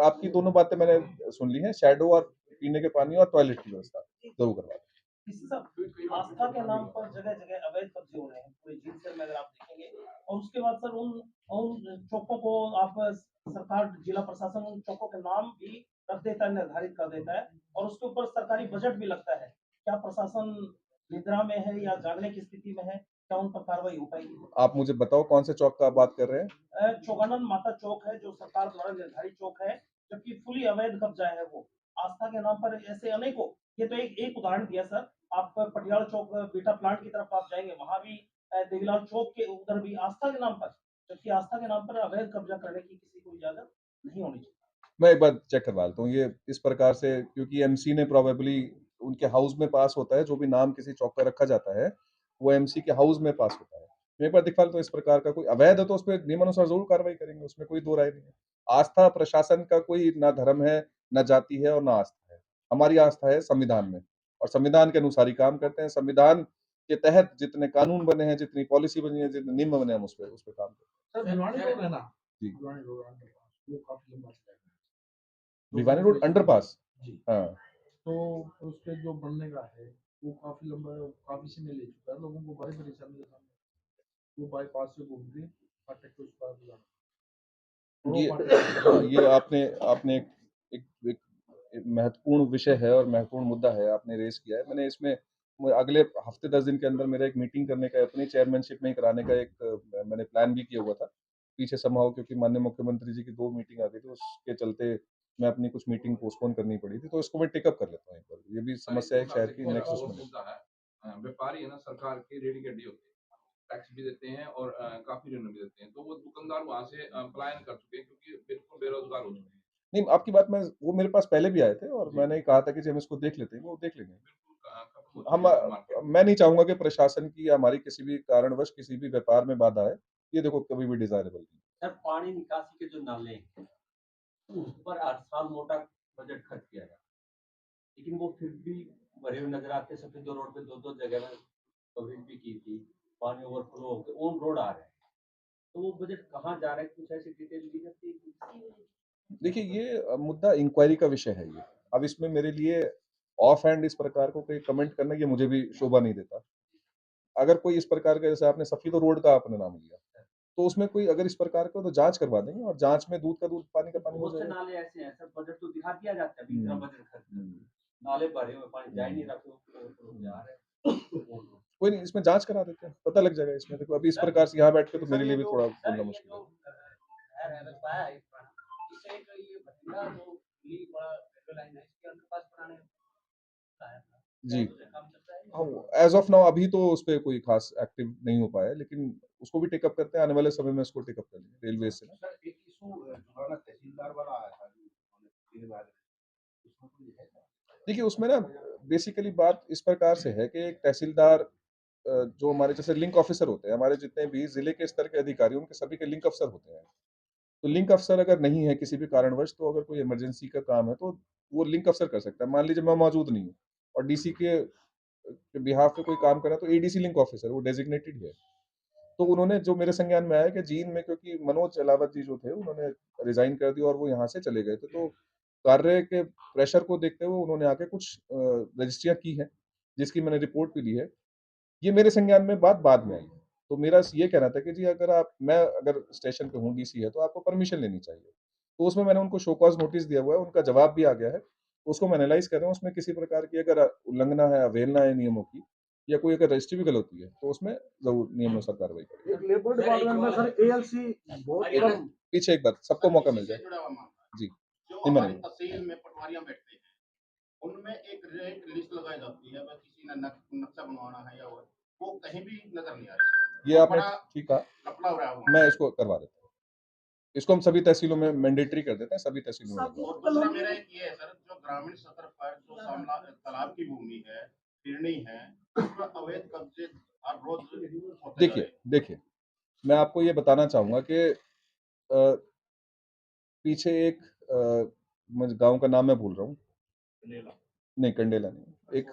आपकी दोनों बातें मैंने सुन ली हैं, शैडो और पीने के पानी और टॉयलेट की व्यवस्था ज़रूर करवा देंगे। इसी सब आस्था के नाम पर जगह जगह अवैध कब्जे हो रहे हैं पूरे झील से में, अगर आप देखेंगे। और उसके बाद सर उन चौकों को आप सरकार जिला प्रशासन उन चौकों के नाम भी रख देता है, निर्धारित कर देता है और उसके ऊपर सरकारी बजट भी लगता है। क्या प्रशासन निद्रा में है या जागने की स्थिति में है? क्या उन पर कार्रवाई हो पाएगी? आप मुझे बताओ कौन से चौक का आप बात कर रहे हैं? चौगानंद माता चौक है जो सरकार द्वारा निर्धारित चौक है, जबकि फुली अवैध कब्जा है वो। आस्था के नाम पर ऐसे अनेकों, ये तो एक उदाहरण दिया सर। आप पटियाला चौक बीटा प्लांट की तरफ आप जाएंगे, वहां भी देवीलाल चौक के उधर भी आस्था के नाम पर, जबकि आस्था के नाम पर अवैध कब्जा करने की किसी को इजाजत नहीं होनी चाहिए। मैं एक बार चेक करवा लेता हूँ ये इस प्रकार से, क्योंकि एमसी ने प्रोबेबली उनके हाउस में पास होता है, जो भी नाम किसी चौक पर रखा जाता है वो एमसी के हाउस में पास होता है। मैं एक बार दिखवा लेता हूँ, इस प्रकार का कोई अवैध है तो उस पर नियमानुसार जरूर कार्रवाई करेंगे, उसमें कोई दो राय नहीं है। आस्था प्रशासन का कोई ना धर्म है, ना जाति है और ना आस्था है। हमारी आस्था है संविधान में और संविधान के अनुसार ही काम करते हैं। संविधान के तहत जितने कानून बने हैं, जितनी पॉलिसी बनी है, जितने नियम बने हैं, हम उस पर काम करते सर भिवानी रोड है ना, जी। भिवानी रोड वो काफी लंबा चला है। हैं। भिवानी रोड अंडरपास, जी। हाँ तो उसके जो बनने का है वो काफी लंबा, काफी समय ले चुका है, लोगों को बड़ी परेशानी का सामना। वो बाईपास से घूम के फाटक के उस पार जाना। ये आपने आपने एक महत्वपूर्ण विषय है और महत्वपूर्ण मुद्दा है आपने रेज किया है। मैंने इसमें अगले हफ्ते 10 दिन के अंदर मेरा एक मीटिंग करने का, अपनी चेयरमैनशिप में ही कराने का एक मैंने प्लान भी किया हुआ था। पीछे समहाउ क्योंकि माननीय मुख्यमंत्री जी की 2 मीटिंग आ गई थी, उसके चलते मैं अपनी कुछ मीटिंग पोस्टपोन करनी पड़ी थी, तो इसको मैं टेक अप कर लेता हूँ एक बार। ये भी समस्या है शहर की, नेक्स्ट उसमें। व्यापारी है ना, सरकार के रेडी के डी होते हैं, टैक्स भी देते हैं और काफी ऋण भी देते हैं, तो वो दुकानदार वहां से पलायन कर चुके हैं क्योंकि बिल्कुल बेरोजगार हो चुके हैं। नहीं, आपकी बात मैं, वो मेरे पास पहले भी आए थे और मैंने कहा था कि जी हम इसको देख लेते हैं, वो देख लेंगे। हम मैं नहीं चाहूंगा कि प्रशासन की या हमारी किसी भी कारणवश किसी भी व्यापार में बाधा आए। ये देखो कभी भी डिजायरेबल नहीं। सर पानी निकासी के जो नाले हैं उस पर 8 साल मोटा बजट खर्च किया गया, लेकिन वो फिर भी भरे हुए नजर आते। सफेद रोड पे 2-2 जगह में कवरेज भी की थी, पानी ओवरफ्लो हो गया, ऑन रोड आ रहे हैं, तो वो बजट कहाँ जा रहा है? कुछ ऐसी डिटेल दी जाती है? देखिए ये मुद्दा इंक्वायरी का विषय है ये। अब इसमें मेरे लिए ऑफ हैंड इस प्रकार को कोई कमेंट करना, ये मुझे भी शोभा नहीं देता। अगर कोई इस प्रकार का, जैसे आपने सफीदो रोड का आपने नाम लिया, तो उसमें कोई अगर इस प्रकार का, तो जांच करवा देंगे और जांच में दूध का दूध पानी का पानी हो बहुत से जाएगा। नाले ऐसे हैं सर, बजट तो दिखा दिया जाता है, इतना बजट खर्च कर, नाले भरे हुए, पानी जा ही नहीं रहा, तो जा रहे हैं। कोई नहीं, इसमें जांच करा देते हैं, पता लग जाएगा इसमें। देखो अभी इस प्रकार से यहाँ बैठ के तो मेरे लिए भी थोड़ा बोलना मुश्किल है। जी, एज ऑफ नाउ अभी तो उस पे कोई खास एक्टिव नहीं हो पाया है, लेकिन उसको भी टेकअप करते हैं, आने वाले समय में उसको टेकअप करेंगे रेलवे से ना। सर एक इशू जुड़ाना तहसीलदार वाला आया था उसमें कोई है? देखिए उसमें ना बेसिकली बात इस प्रकार से है कि एक तहसीलदार, जो हमारे जैसे लिंक ऑफिसर होते हैं, हमारे जितने भी जिले के स्तर के अधिकारी, उनके सभी के लिंक अफसर होते हैं। तो लिंक अफसर अगर नहीं है किसी भी कारणवश, तो अगर कोई इमरजेंसी का काम है तो वो लिंक अफसर कर सकता है। मान लीजिए मैं मौजूद नहीं हूँ और डीसी के बिहाफ पे कोई काम करा, तो एडीसी लिंक ऑफिसर वो डेजिग्नेटेड है। तो उन्होंने जो मेरे संज्ञान में आया कि जींद में, क्योंकि मनोज अलावत जी जो थे उन्होंने रिजाइन कर दिया और वो यहाँ से चले गए थे, तो कार्य के प्रेशर को देखते हुए उन्होंने आके कुछ रजिस्ट्रियां की हैं, जिसकी मैंने रिपोर्ट भी ली है। ये मेरे संज्ञान में बात बाद में आई। तो मेरा ये कहना था कि जी अगर मैं अगर स्टेशन पे हूँ, डीसी है, तो आपको परमिशन लेनी चाहिए। तो उसमें मैंने उनको शो कॉज नोटिस दिया हुआ है, उनका जवाब भी आ गया है। उसको हम एनालाइज़ कर रहे हैं, उसमें किसी प्रकार की अगर उल्लंघना है, अवहेलना है नियमों की या कोई अगर रजिस्ट्री भी गलत हुई है, तो उसमें ज़रूर नियमानुसार कार्रवाई करेंगे। एक लेबर डिपार्टमेंट में सर एएलसी बहुत एक कम पीछे एक बार सबको मौका मिल जाए। जुड़ा हुआ मामला है। जी, जो नहीं हमारी मानेंगे। तहसील में पटवारियां बैठते हैं, उनमें एक लिस्ट लगाई जाती है, वह किसी ने नक्शा बनवाना है या वो कहीं भी नजर नहीं आ रही। ये वो आपने बड़ा ठीक कहा, लफड़ा हो रहा है वहाँ। मैं इसको करवा देता हूँ। इसको हम सभी तहसीलों में मैंडेटरी कर देते हैं, सभी तहसीलों में लगवा और दूसरा मेरा एक ये है सर, जो ग्रामीण स्तर पर जो तालाब की भूमि है, फिरनी है, उस पर अवैध कब्जे हर रोज होते जा रहे देखिए, हैं। देखिए, मैं आपको ये बताना चाहूँगा कि पीछे एक मुझे गाँव का नाम मैं भूल रहा हूँ। नहीं, कंडेला नहीं, एक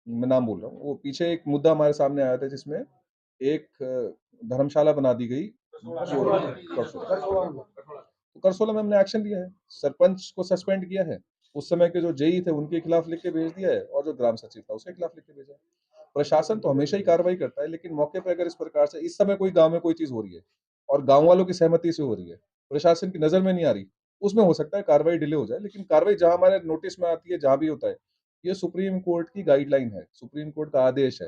मैं नाम बोल रहा हूँ। वो पीछे एक मुद्दा हमारे सामने आया था जिसमें एक धर्मशाला बना दी गई करसोला। तो करसोला में हमने एक्शन लिया है, सरपंच को सस्पेंड किया है, उस समय के जो जेई थे उनके खिलाफ लिख के भेज दिया है और जो ग्राम सचिव था उसके खिलाफ लिख के भेजा है। प्रशासन तो हमेशा ही कार्रवाई करता है, लेकिन मौके पे अगर इस प्रकार से इस समय कोई गाँव में कोई चीज़ हो रही है और गाँव वालों की सहमति से हो रही है, प्रशासन की नज़र में नहीं आ रही, उसमें हो सकता है कार्रवाई डिले हो जाए। लेकिन कार्रवाई जहाँ हमारे नोटिस में आती है, जहाँ भी होता है, ये सुप्रीम कोर्ट की गाइडलाइन है, सुप्रीम कोर्ट का आदेश है।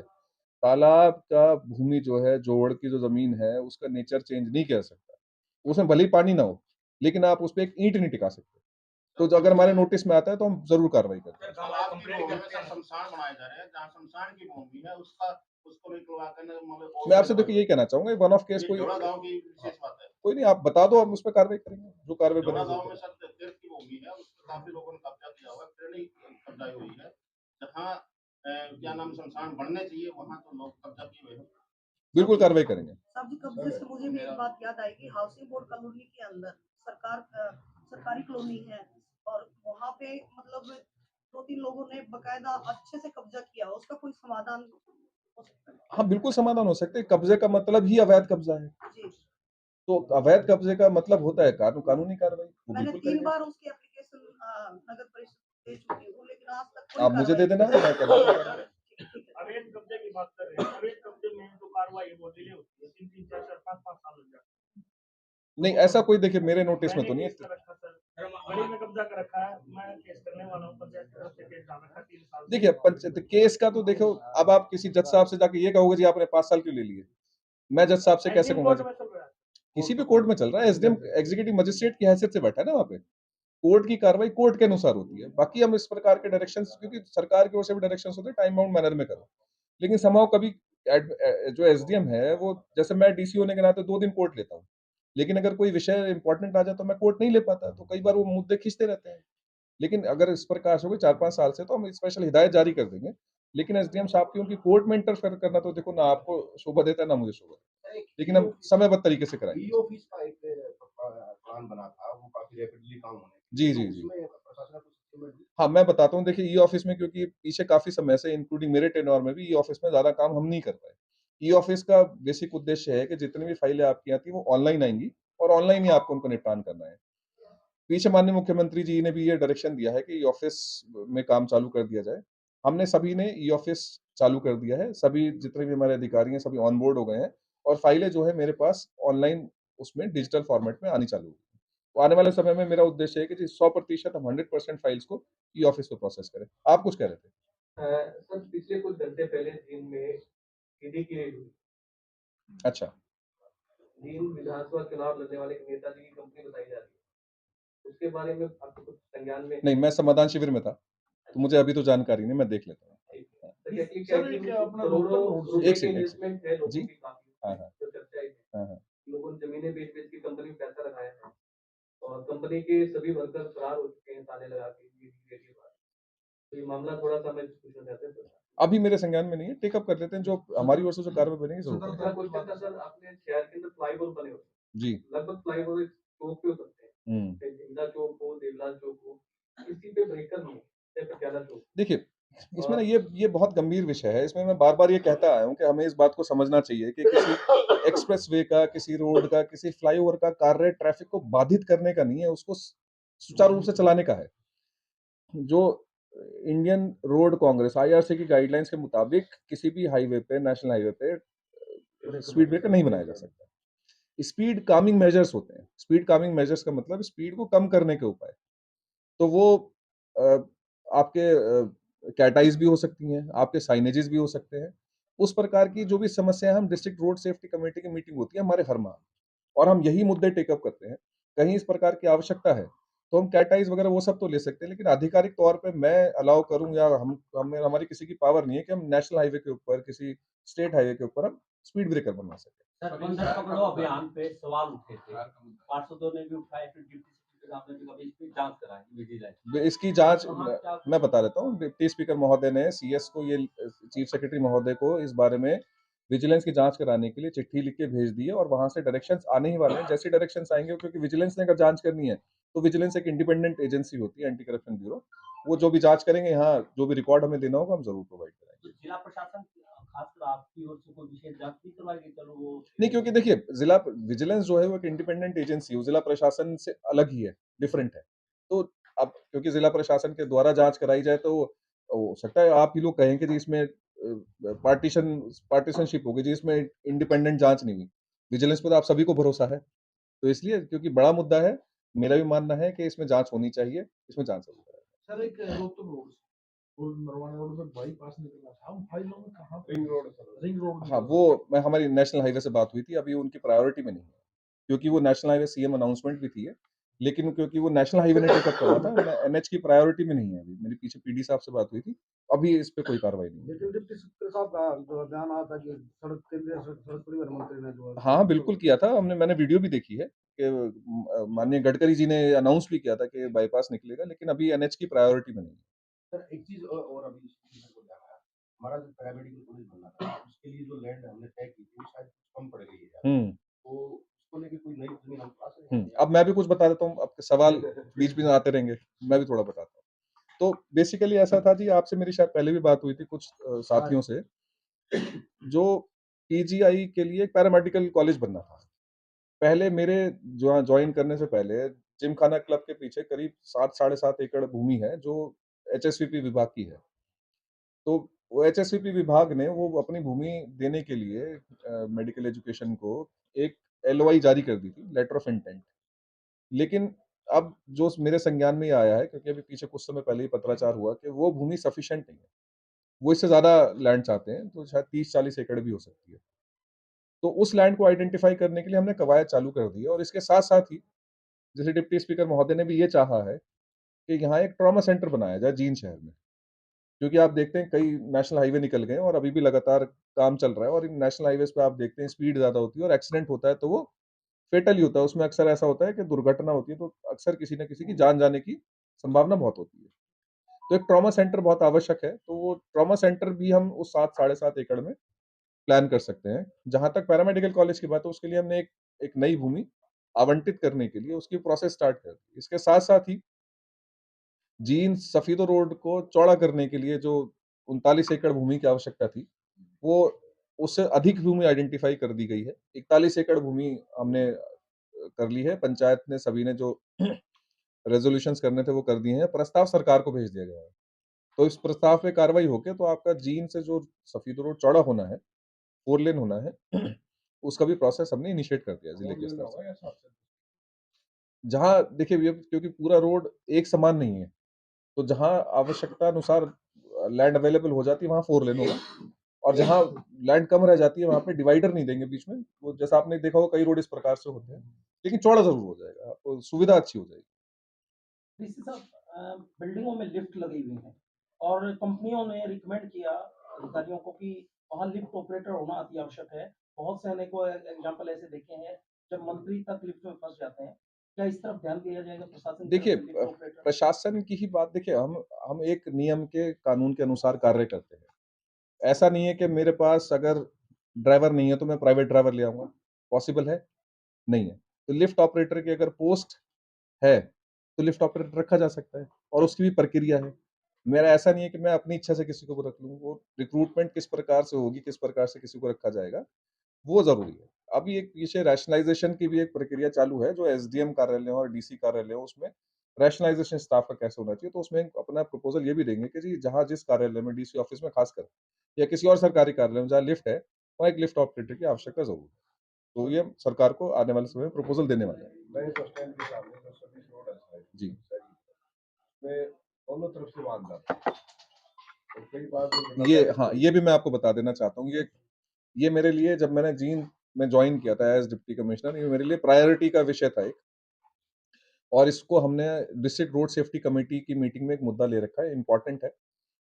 तालाब का भूमि जो है, जोड़ की जो ज़मीन है, उसका नेचर चेंज नहीं किया जा सकता। उसमें भले ही पानी ना हो, लेकिन आप उसपे एक ईंट नहीं टिका सकते। तो जो अगर हमारे नोटिस में आता है, तो हम ज़रूर कार्रवाई करते हैं। तालाब की भूमि में सर शमशान बनाए जा रहे हैं, जहाँ शमशान की भूमि है उसको निकलवा कर मतलब मैं आपसे देखिए यही कहना चाहूँगा, वन ऑफ केस ये कोई जोड़ा गांव की विशेष बात है। कोई नहीं, आप बता दो, हम उस पे कार्रवाई करेंगे, जो कार्रवाई जोड़ा बनेगी गांव वो में करेंगे। सर तीर्थ की भूमि है, उस पर काफी लोगों ने कब्जा किया हुआ है, ट्रेनिंग कब्जा हुई है, जहाँ क्या नाम शमशान बनने चाहिए वहाँ तो लोग कब्जा किए हुए हैं। बिल्कुल कार्रवाई करेंगे। सब्जी कब्जे से मुझे भी एक बात याद आई कि हाउसिंग बोर्ड कॉलोनी के अंदर सरकारी कॉलोनी है और वहाँ पे मतलब 2-3 लोगों ने बकायदा अच्छे से कब्जा किया, उसका कोई समाधान हो सकता है? हाँ, बिल्कुल समाधान हो सकते हैं। कब्जे का मतलब ही अवैध कब्जा है। जी, तो अवैध कब्जे का मतलब होता है कानूनी कार्रवाई, वो मैंने बिल्कुल 3 करेंगे। बार उसकी एप्लीकेशन नगर परिषद दे चुकी हूँ, लेकिन आज तक कोई आप मुझे दे कार्रवाई देना, मैं करवा दूंगा। ठीक है। अवैध कब्जे की बात कर रहे हैं, अवैध कब्जे में जो कार्रवाई है वो डिले होती है, 3-3, 4-4, 5-5 साल लग जाते हैं। नहीं, ऐसा कोई देखिए मेरे नोटिस में मैंने तो नहीं केस है। कर रखा सर, बड़ी में कब्जा कर रखा है, मैं केस करने वाला हूँ, पंचायत की तरफ से केस डाल रखा 3 साल से। देखिए पंचायत केस का तो देखो, अब आप किसी जज साहब से जाके ये कहोगे जी आपने 5 साल क्यों ले लिए? मैं जज साहब से कैसे एसडीएम कहूँगा कोर्ट जी? में चल रहा है। किसी भी कोर्ट में चल रहा है, एसडीएम एग्जीक्यूटिव मजिस्ट्रेट की हैसियत से बैठा है ना वहाँ पे। कोर्ट की कार्रवाई कोर्ट के अनुसार होती है। बाकी हम इस प्रकार के डायरेक्शंस, क्योंकि सरकार की ओर से भी डायरेक्शंस होते हैं टाइम बाउंड मैनर में करो। लेकिन समहाउ कभी जो एसडीएम है वो, जैसे मैं डीसी होने के नाते 2 दिन कोर्ट लेता हूँ। लेकिन अगर कोई विषय इंपॉर्टेंट आ जाए तो मैं कोर्ट नहीं ले पाता, तो कई बार वो मुद्दे खींचते रहते हैं। लेकिन अगर इस प्रकार से हो गई 4-5 साल से, तो हम स्पेशल हिदायत जारी कर देंगे। लेकिन एसडीएम साहब की उनकी कोर्ट में इंटरफेयर करना तो देखो ना आपको शोभा देता है ना मुझे शोभा देता है। लेकिन हम समयबद्ध तरीके से कराएंगे। ई ऑफिस का एक प्लान बना था, वो काफी रैपिडली काम होने जी, तो जी, जी। उसमें प्रशासन ने कुछ implement किया? हाँ, मैं बताता हूँ, देखिए ई ऑफिस में, क्योंकि पीछे काफ़ी समय से इंक्लूडिंग मेरे टेन्योर में भी ई ऑफिस में ज़्यादा काम हम नहीं कर पाए। ई ऑफिस का बेसिक उद्देश्य है कि जितनी भी फाइलें आपकी आती हैं वो ऑनलाइन आएँगी और ऑनलाइन ही आपको उनको निपटान करना है। पीछे माननीय मुख्यमंत्री जी ने भी ये डायरेक्शन दिया है कि ई ऑफिस में काम चालू कर दिया जाए। हमने सभी ने ई ऑफिस चालू कर दिया है, सभी जितने भी हमारे अधिकारी हैं सभी ऑन बोर्ड हो गए हैं और फाइलें जो है मेरे पास ऑनलाइन उसमें डिजिटल फॉर्मेट में आनी चालू होगी। तो आने वाले समय में मेरा उद्देश्य है कि जी 100% हम 100% फाइल्स को ई ऑफिस पे प्रोसेस करें। आप कुछ कह रहे थे? सर पिछले कुछ घंटे पहले जींद में ईडी की रेड हुई। अच्छा, जींद विधानसभा चुनाव लड़ने वाले एक नेताजी की कंपनी बताई जा रही है, उसके बारे में आपको कुछ संज्ञान में नहीं, मैं समाधान शिविर में था, तो मुझे अभी तो जानकारी नहीं, मैं देख लेता हूँ। हाँ। एग्जैक्टली क्या सर, है एक कि अपना करोड़ों लोकल रोड रुपए एक की सेकंड, इन्वेस्टमेंट है लोगों जी? की काफी, हाँ, हाँ। जो चर्चा है, हाँ, हाँ। लोगों ने जमीनें बेच बेच के कंपनी में पैसा लगाया है और कंपनी के सभी वर्कर फरार हो चुके हैं ताले लगा के के बाद। तो ये मामला थोड़ा सा मैं पूछना चाहते हैं सर। अभी मेरे संज्ञान में नहीं है, टेक अप कर लेते हैं, जो हमारी ओर से जो कार्रवाई बनेगी ज़रूर करेंगे। दूसरा क्वेश्चन था सर, आपने शहर के अंदर फ्लाईओवर बने होते जी। हैं, लगभग फ्लाईओवर चौक पे हो सकते हैं, हुँ। चाहे जिंदा चौक हो, देवलाल चौक हो, किसी पे ब्रेकर नहीं है, चाहे पटियाला चौक। देखिए, इसमें ना और ये बहुत गंभीर विषय है। इसमें मैं बार-बार ये कहता आया हूँ कि हमें इस बात को समझना चाहिए कि किसी एक्सप्रेसवे का, किसी रोड का, किसी फ्लाईओवर का कार्य ट्रैफिक को बाधित करने का नहीं है, उसको सुचारू रूप से चलाने का है। जो इंडियन रोड कांग्रेस आईआरसी की गाइडलाइंस के मुताबिक किसी भी हाईवे पे, नेशनल हाईवे पे स्पीड ब्रेकर नहीं बनाया जा सकता। स्पीड कामिंग मेजर्स होते हैं। स्पीड कामिंग मेजर्स का मतलब स्पीड को कम करने के उपाय। तो वो अ, आपके कैटाइज़ भी हो सकती हैं, आपके साइनेजेस भी हो सकते हैं। उस प्रकार की जो भी समस्याएँ हम डिस्ट्रिक्ट रोड सेफ्टी कमेटी की मीटिंग होती है हमारे हर माह और हम यही मुद्दे टेक अप करते हैं। कहीं इस प्रकार की आवश्यकता है, तो हम कैटाइज़ वगैरह वो सब तो ले सकते हैं, लेकिन आधिकारिक तौर पे मैं अलाउ करूँ या हम हमें हमारी किसी की पावर नहीं है कि हम नेशनल हाईवे के ऊपर, किसी स्टेट हाईवे के ऊपर हम स्पीड ब्रेकर बनवा सकें। सर, बंधक पकड़ो अभियान पे सवाल उठे थे। पार्षदों ने भी उठाए, फिर डिप्टी स्पीकर साहब ने भी कभी इसकी जाँच कराई विजिलेंस। इसकी जाँच वहाँ क्या मैं बता देता हूँ, डिप्टी स्पीकर महोदय ने सीएस को ये चीफ सेक्रेटरी महोदय को इस बारे में विजिलेंस की जाँच कराने के लिए चिट्ठी लिख के भेज दी है और वहाँ से डायरेक्शंस आने ही वाले हैं। जैसे डायरेक्शंस आएँगे क्योंकि विजिलेंस ने अगर जाँच करनी है, तो विजिलेंस एक इंडिपेंडेंट एजेंसी होती है, एंटी करप्शन ब्यूरो। वो जो भी जाँच करेंगे, यहाँ जो भी रिकॉर्ड हमें देना होगा, हम ज़रूर प्रोवाइड कराएँगे। तो जिला प्रशासन खासकर आपकी ओर से कोई विशेष जाँच नहीं करवाई गई? चलो वो नहीं, क्योंकि देखिए ज़िला विजिलेंस जो है वो एक इंडिपेंडेंट एजेंसी है, वो ज़िला प्रशासन से अलग ही है, डिफरेंट है। तो अब क्योंकि ज़िला प्रशासन के द्वारा जाँच कराई जाए तो हो सकता है आप ही लोग कहें कि जी इसमें पार्टिशनशिप हो गई जी, इसमें इंडिपेंडेंट जाँच नहीं हुई। विजिलेंस पे तो आप सभी को भरोसा है। तो इसलिए क्योंकि बड़ा मुद्दा है, मेरा भी मानना है कि इसमें जाँच होनी चाहिए, इसमें जाँच ज़रूर कराएँ। सर एक रोहतक रोड से और नरवाना रोड पे बाईपास निकलना था, हम फाइलों में कहाँ पे रिंग रोड हाँ, निकल रहा वो मैं हमारी नेशनल हाईवे से बात हुई थी, अभी उनकी प्रायोरिटी में नहीं है। क्योंकि वो नेशनल हाईवे सीएम अनाउंसमेंट भी थी है, लेकिन क्योंकि वो नेशनल हाईवे ने टेक अप करा था, एनएच की प्रायोरिटी में नहीं है अभी। मेरी पीछे पीडी साहब से बात हुई थी, अभी इस पे कोई कार्रवाई नहीं है। लेकिन डिप्टी स्पीकर साहब का जो बयान आया था कि सड़क केंद्रीय सड़क परिवहन मंत्री ने जो है हाँ, बिल्कुल किया था, मैंने वीडियो भी देखी है कि माननीय गडकरी जी ने अनाउंस भी किया था कि बाईपास निकलेगा, लेकिन अभी एनएच की प्रायोरिटी में नहीं है। सर एक चीज़ और अभी इस चीज़ को ध्यान आया, हमारा जो पैरामेडिकल कॉलेज बनना था, उसके लिए जो लैंड हमने तय की थी, वो शायद कुछ कम पड़ गई है ज़्यादा। हुँ, तो उसको लेके कोई नई ज़मीन हम पा सकते हैं? अब मैं भी कुछ बता देता हूँ, आपके सवाल बीच-बीच में आते रहेंगे, मैं भी थोड़ा बताता हूँ। तो बेसिकली ऐसा था जी, आपसे मेरी शायद पहले भी बात हुई थी कुछ साथियों से, जो पीजीआई के लिए एक पैरामेडिकल कॉलेज बनना था। पहले मेरे जॉइन करने से पहले जिमखाना क्लब के पीछे करीब 7 साढ़े 7 एकड़ भूमि है जो एचएसवीपी विभाग की है। तो वो एचएसवीपी विभाग ने वो अपनी भूमि देने के लिए मेडिकल एजुकेशन को एक एलओआई जारी कर दी थी, लेटर ऑफ इंटेंट। लेकिन अब जो मेरे संज्ञान में ये आया है, क्योंकि अभी पीछे कुछ समय पहले ही पत्राचार हुआ कि वो भूमि सफिशिएंट नहीं है। वो इससे ज़्यादा लैंड चाहते हैं, तो शायद 30-40 एकड़ भी हो सकती है। तो उस लैंड को आइडेंटिफाई करने के लिए हमने कवायद चालू कर दी है और इसके साथ-साथ ही जैसे डिप्टी स्पीकर महोदय ने भी ये चाहा है कि यहाँ एक ट्रॉमा सेंटर बनाया जाए जींद शहर में। क्योंकि आप देखते हैं कई नेशनल हाईवे निकल गए हैं और अभी भी लगातार काम चल रहा है और इन नेशनल हाईवेज़ पे आप देखते हैं स्पीड ज़्यादा होती है और एक्सीडेंट होता है तो वो फेटल ही होता है। उसमें अक्सर ऐसा होता है कि दुर्घटना होती है तो अक्सर किसी न किसी की जान जाने की संभावना बहुत होती है। तो एक ट्रॉमा सेंटर बहुत आवश्यक है, तो वो ट्रॉमा सेंटर भी हम उस 7 साढ़े 7 एकड़ में प्लान कर सकते हैं। जहाँ तक पैरामेडिकल कॉलेज की बात है उसके लिए हमने एक एक नई भूमि आवंटित करने के लिए उसकी प्रोसेस स्टार्ट कर दी। इसके साथ-साथ ही जींद सफीदो रोड को चौड़ा करने के लिए जो 39 एकड़ भूमि की आवश्यकता थी, वो उससे अधिक भूमि आइडेंटिफ़ाई कर दी गई है। 41 एकड़ भूमि हमने कर ली है। पंचायत ने सभी ने जो रेज़ोल्यूशंस करने थे वो कर दिए हैं। प्रस्ताव सरकार को भेज दिया गया है। तो इस प्रस्ताव पे कार्रवाई होके तो आपका जींद से जो सफीदो रोड चौड़ा होना है, 4 लेन होना है, उसका भी प्रोसेस हमने इनिशिएट कर दिया है जिले के स्तर से। जहाँ देखिए ये क्योंकि पूरा रोड एक समान नहीं है, तो जहाँ आवश्यकता अनुसार लैंड अवेलेबल हो जाती है वहाँ 4 लेन होगा और जहाँ लैंड कम रह जाती है वहाँ पे डिवाइडर नहीं देंगे बीच में। वो जैसा आपने देखा होगा कई रोड इस प्रकार से होते हैं, लेकिन चौड़ा ज़रूर हो जाएगा, आपको सुविधा अच्छी हो जाएगी। डीसी साहब, बिल्डिंगों में लिफ्ट लगी हुई है और कंपनियों ने रिकमेंड किया अधिकारियों को कि वहाँ लिफ्ट ऑपरेटर होना अति आवश्यक है। बहुत से अनेकों एग्जाम्पल ऐसे देखे हैं जब मंत्री तक लिफ्ट में फंस जाते हैं। क्या इस तरफ ध्यान दिया जाएगा प्रशासन की देखिए तरफ से लिफ्ट ऑपरेटर? प्रशासन की ही बात देखिए हम एक नियम के कानून के अनुसार कार्य करते हैं। ऐसा नहीं है कि मेरे पास अगर ड्राइवर नहीं है तो मैं प्राइवेट ड्राइवर ले आऊँगा, पॉसिबल है? नहीं है। तो लिफ्ट ऑपरेटर की अगर पोस्ट है, तो लिफ्ट ऑपरेटर रखा जा सकता है और उसकी भी प्रक्रिया है। मेरा ऐसा नहीं है कि मैं अपनी इच्छा से किसी को रख लूँ, वो रिक्रूटमेंट किस प्रकार से होगी, किस प्रकार से किसी को रखा जाएगा, वो ज़रूरी है। अभी एक पीछे रैशनलाइज़ेशन की भी एक प्रक्रिया चालू है, जो एसडीएम कार्यालय और डीसी कार्यालय हो, उसमें रैशनलाइज़ेशन स्टाफ का कैसे होना चाहिए, तो उसमें एक अपना प्रपोज़ल ये भी देंगे कि जी, जहाँ जिस कार्यालय में डीसी ऑफ़िस में ख़ासकर या किसी और सरकारी कार्यालय में जहाँ लिफ्ट है, वहाँ एक लिफ्ट ऑपरेटर की आवश्यकता ज़रूर है। तो ये सरकार को आने वाले समय में प्रपोजल देने वाले हैं। नए बस स्टैंड के सामने जो सर्विस रोड है साइड जी। में दोनों तरफ से वाहन जाते हैं और कई बार जो ये हाँ, ये भी मैं आपको बता देना चाहता हूँ, ये मेरे लिए जब मैंने जींद में ज्वाइन किया था एज डिप्टी कमिश्नर, ये मेरे लिए प्रायोरिटी का विषय था एक, और इसको हमने डिस्ट्रिक्ट रोड सेफ्टी कमेटी की मीटिंग में एक मुद्दा ले रखा है, इम्पोर्टेंट है।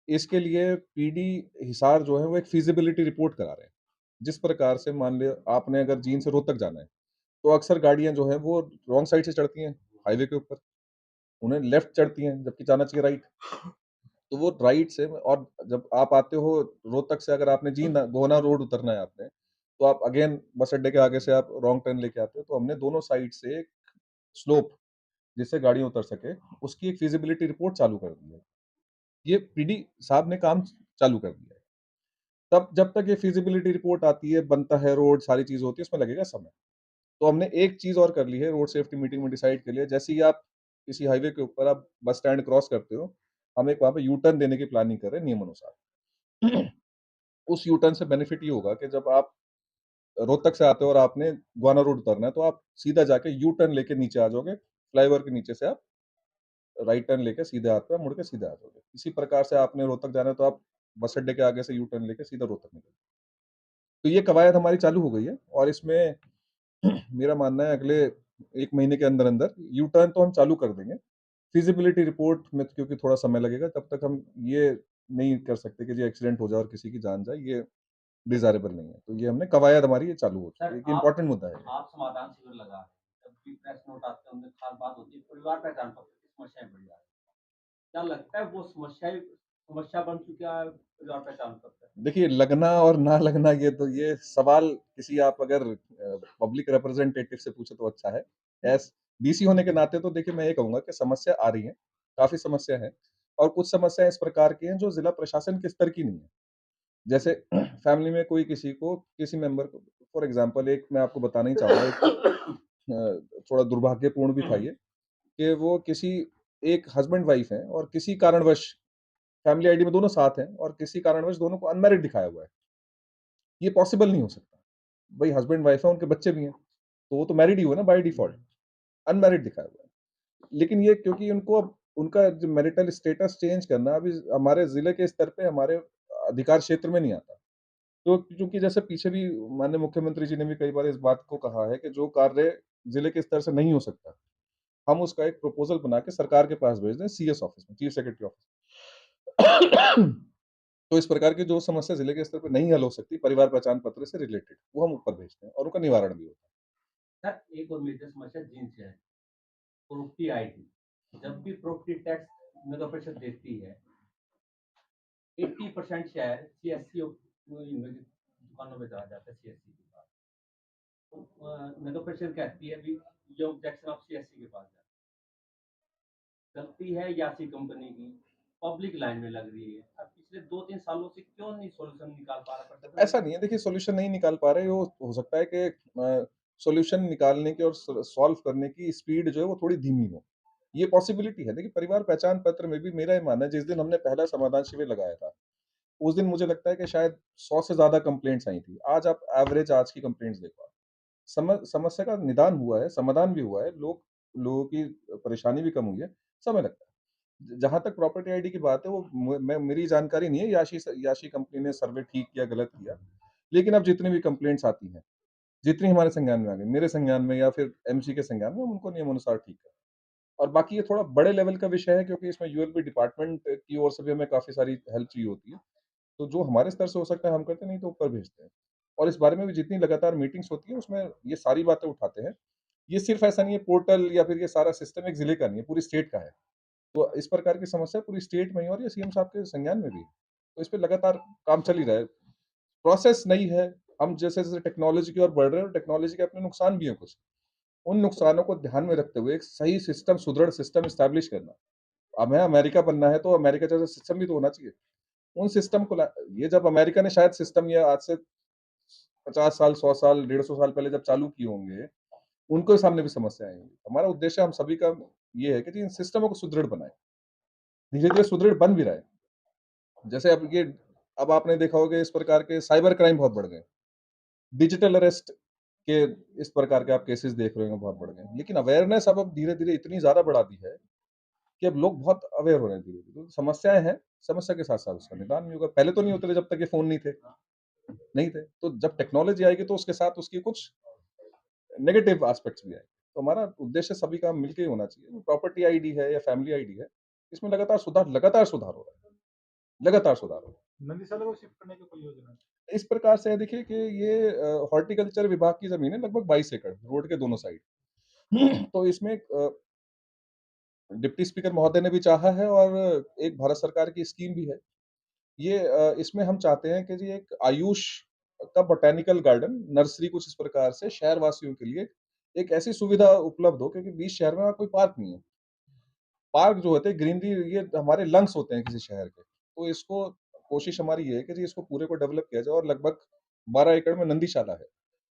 इसके लिए पीडी हिसार जो है वो एक फीजिबिलिटी रिपोर्ट करा रहे हैं। जिस प्रकार से मान लिया आपने अगर जींद से रोहतक जाना है, तो अक्सर गाड़ियां जो हैं वो रॉन्ग साइड से चढ़ती हैं हाईवे के ऊपर, उन्हें लेफ्ट चढ़ती हैं जबकि जाना चाहिए राइट। तो वो राइट से, और जब आप आते हो रोहतक से, अगर आपने जींद गोहना रोड उतरना है आपने, तो आप अगेन बस अड्डे के आगे से आप रॉन्ग टर्न लेके आते हो। तो हमने दोनों साइड से एक स्लोप जिससे गाड़ियां उतर सके, उसकी एक फीजिबिलिटी रिपोर्ट चालू कर दी है। ये पीडी साहब ने काम चालू कर दिया है। तब जब तक ये फीजिबिलिटी रिपोर्ट आती है, बनता है रोड, सारी चीज़ होती है, उसमें लगेगा समय। तो हमने एक चीज़ और कर ली है रोड सेफ्टी मीटिंग में डिसाइड के लिए, जैसे ही आप किसी हाईवे के ऊपर आप बस स्टैंड क्रॉस करते हो, हम एक वहाँ पे यू टर्न देने की प्लानिंग कर रहे हैं नियमानुसार। उस यू टर्न से बेनिफिट ये होगा कि जब आप रोहतक से आते हो और आपने गोवाना रोड उतरना है, तो आप सीधा जाके यू टर्न लेके नीचे आ जाओगे, फ्लाईओवर के नीचे से आप राइट टर्न लेके सीधे हाथ पे मुड़ के सीधे आ जाओगे। इसी प्रकार से आपने रोहतक जाना है, तो आप बस अड्डे के आगे से यू टर्न लेके सीधा रोहतक निकलो। तो ये कवायद हमारी चालू हो गई है, और इसमें मेरा मानना है अगले 1 महीने के अंदर-अंदर यू टर्न तो हम चालू कर देंगे। फिजिबिलिटी रिपोर्ट में तो क्योंकि थोड़ा समय लगेगा, तब तक हम ये नहीं कर सकते कि जी एक्सीडेंट हो जाए और किसी की जान जाए, ये डिज़ायरेबल नहीं है। तो ये हमने कवायद हमारी ये चालू हो चुकी है, सर एक इम्पोर्टेंट मुद्दा है। आप समाधान शिविर लगा रहे हैं, जब भी प्रेस नोट आते हैं उनमें खास बात होती है परिवार पहचान पत्र की समस्याएं बढ़ जा रही है। क्या लगता है वो समस्या बन चुका है परिवार पहचान पत्र? देखिए, लगना और ना लगना, ये सवाल किसी आप अगर पब्लिक रिप्रेजेंटेटिव से पूछे तो अच्छा है। एज़ डीसी होने के नाते तो देखिए मैं ये कहूँगा कि समस्या आ रही है, काफ़ी समस्या है, और कुछ समस्याएँ इस प्रकार की हैं जो ज़िला प्रशासन के स्तर की नहीं है। जैसे फैमिली में कोई किसी को, किसी मेंबर को, फॉर एग्ज़ाम्पल एक मैं आपको बताना ही चाहूँगा, एक थोड़ा दुर्भाग्यपूर्ण भी था ये, कि वो किसी एक हस्बैंड वाइफ हैं और किसी कारणवश फैमिली आईडी में दोनों साथ हैं और किसी कारणवश दोनों को अनमैरिड दिखाया हुआ है। ये पॉसिबल नहीं हो सकता। भई हस्बैंड वाइफ है, उनके बच्चे भी हैं, तो वो तो मैरिड ही हुए ना बाय डिफ़ॉल्ट, अनमैरिड दिखाया हुआ है। लेकिन ये क्योंकि उनको अब उनका जो मैरिटल स्टेटस चेंज करना अभी हमारे ज़िले के स्तर पे, हमारे अधिकार क्षेत्र में नहीं आता। तो चूँकि जैसे पीछे भी माननीय मुख्यमंत्री जी ने भी कई बार इस बात को कहा है कि जो कार्य ज़िले के स्तर से नहीं हो सकता, हम उसका एक प्रपोज़ल बना के सरकार के पास भेज दें, सीएस ऑफ़िस में, चीफ सेक्रेटरी ऑफ़िस। तो इस प्रकार की जो समस्या ज़िले के स्तर पे नहीं हल हो सकती परिवार पहचान पत्र से रिलेटेड, वो हम ऊपर भेजते हैं और उनका निवारण भी होता है। सर एक और मेजर समस्या जींद से है, प्रॉपर्टी आईडी। जब भी प्रॉपर्टी टैक्स नगर परिषद देती है, 80% शेयर सीएससी दुकानों में चला जाता है सीएससी के पास। तो नगर परिषद कहती है भी ये ऑब्जेक्शन आप सीएससी के पास जाए, गलती है यासी कंपनी की, पब्लिक लाइन में लग रही है। अब पिछले 2-3 सालों से क्यों नहीं सॉल्यूशन निकाल पा रहा प्रशासन? ऐसा नहीं है, देखिए सॉल्यूशन नहीं निकाल पा रहे, वो हो सकता है कि सॉल्यूशन निकालने की और सॉल्व करने की स्पीड जो है वो थोड़ी धीमी हो। ये पॉसिबिलिटी है। देखिए परिवार पहचान पत्र में भी मेरा ये मानना है, जिस दिन हमने पहला समाधान शिविर लगाया था, उस दिन मुझे लगता है कि शायद 100 से ज़्यादा कंप्लेंट्स आई थी। आज आप एवरेज आज की कंप्लेंट्स देखो आप। समस्या का निदान हुआ है, समाधान भी हुआ है, लोगों की परेशानी भी कम हुई है, समय लगता है। जहाँ तक प्रॉपर्टी आईडी की बात है, वो मैं मेरी जानकारी नहीं है याशी कंपनी ने सर्वे ठीक किया, गलत किया। लेकिन अब जितनी भी कंप्लेंट्स आती हैं, जितनी हमारे संज्ञान में आ गई, मेरे संज्ञान में या फिर एमसी के संज्ञान में, हम उनको नियमानुसार ठीक करें। और बाकी ये थोड़ा बड़े लेवल का विषय है, क्योंकि इसमें यूएलबी डिपार्टमेंट की ओर से भी हमें काफ़ी सारी हेल्प चाहिए होती है। तो जो हमारे स्तर से हो सकता है हम करते हैं, नहीं तो ऊपर भेजते हैं। और इस बारे में भी जितनी लगातार मीटिंग्स होती है, उसमें ये सारी बातें उठाते हैं। ये सिर्फ़ ऐसा नहीं है पोर्टल या फिर ये सारा सिस्टम एक ज़िले का नहीं है, पूरी स्टेट का है। तो इस प्रकार की समस्या पूरी स्टेट में ही है और ये सीएम साहब के संज्ञान में भी है। तो इस पे लगातार काम चल ही रहा है। प्रोसेस नई है, हम जैसे-जैसे टेक्नोलॉजी की ओर बढ़ रहे हैं, और टेक्नोलॉजी के अपने नुकसान भी हैं कुछ। उन नुकसानों को ध्यान में रखते हुए एक सही सिस्टम, सुदृढ़ सिस्टम एस्टेब्लिश करना। हमें अमेरिका बनना है, तो अमेरिका जैसा सिस्टम भी तो होना चाहिए। उन सिस्टम को ला ये जब अमेरिका ने शायद सिस्टम, ये आज से 50 साल, 100 साल, 150 साल पहले जब चालू किए होंगे, उनके सामने भी समस्याएँ आएँगी। हमारा उद्देश्य हम सभी का ये है कि जी इन सिस्टमों को सुदृढ़ बनाएँ। धीरे-धीरे सुदृढ़ बन भी रहा है। जैसे अब आपने देखा होगा इस प्रकार के साइबर क्राइम बहुत बढ़ गए। डिजिटल अरेस्ट कि इस प्रकार के आप केसेस देख रहे होंगे बहुत बढ़ गए। लेकिन अवेयरनेस अब धीरे-धीरे इतनी ज़्यादा बढ़ा दी है कि अब लोग बहुत अवेयर हो रहे हैं धीरे-धीरे। तो समस्याएँ हैं, समस्या के साथ-साथ उसका निदान भी होगा। पहले तो नहीं होते थे जब तक ये फ़ोन नहीं थे। तो जब टेक्नोलॉजी आएगी तो उसके साथ उसकी कुछ नेगेटिव एस्पेक्ट्स भी आएँगे। तो हमारा उद्देश्य सभी का मिलके ही होना चाहिए। प्रॉपर्टी आईडी है या फैमिली आईडी है, इसमें लगातार सुधार हो रहा है। लगातार सुधार हो रहा है। नंदीसाला को शिफ्ट करने की कोई योजना है? इस प्रकार से है देखिए कि ये हॉर्टिकल्चर विभाग की ज़मीन है लगभग 22 एकड़, रोड के दोनों साइड। तो इसमें डिप्टी स्पीकर महोदय ने भी चाहा है और एक भारत सरकार की स्कीम भी है। ये इसमें हम चाहते हैं कि जी एक आयुष का बॉटेनिकल गार्डन, नर्सरी कुछ इस प्रकार से शहरवासियों के लिए एक ऐसी सुविधा उपलब्ध हो क्योंकि बीच शहर में कोई पार्क नहीं है। पार्क जो होते हैं ग्रीनरी ये हमारे लंग्स होते हैं किसी शहर के। तो इसको कोशिश हमारी ये है कि जी इसको पूरे को डेवलप किया जाए और लगभग 12 एकड़ में नंदीशाला है।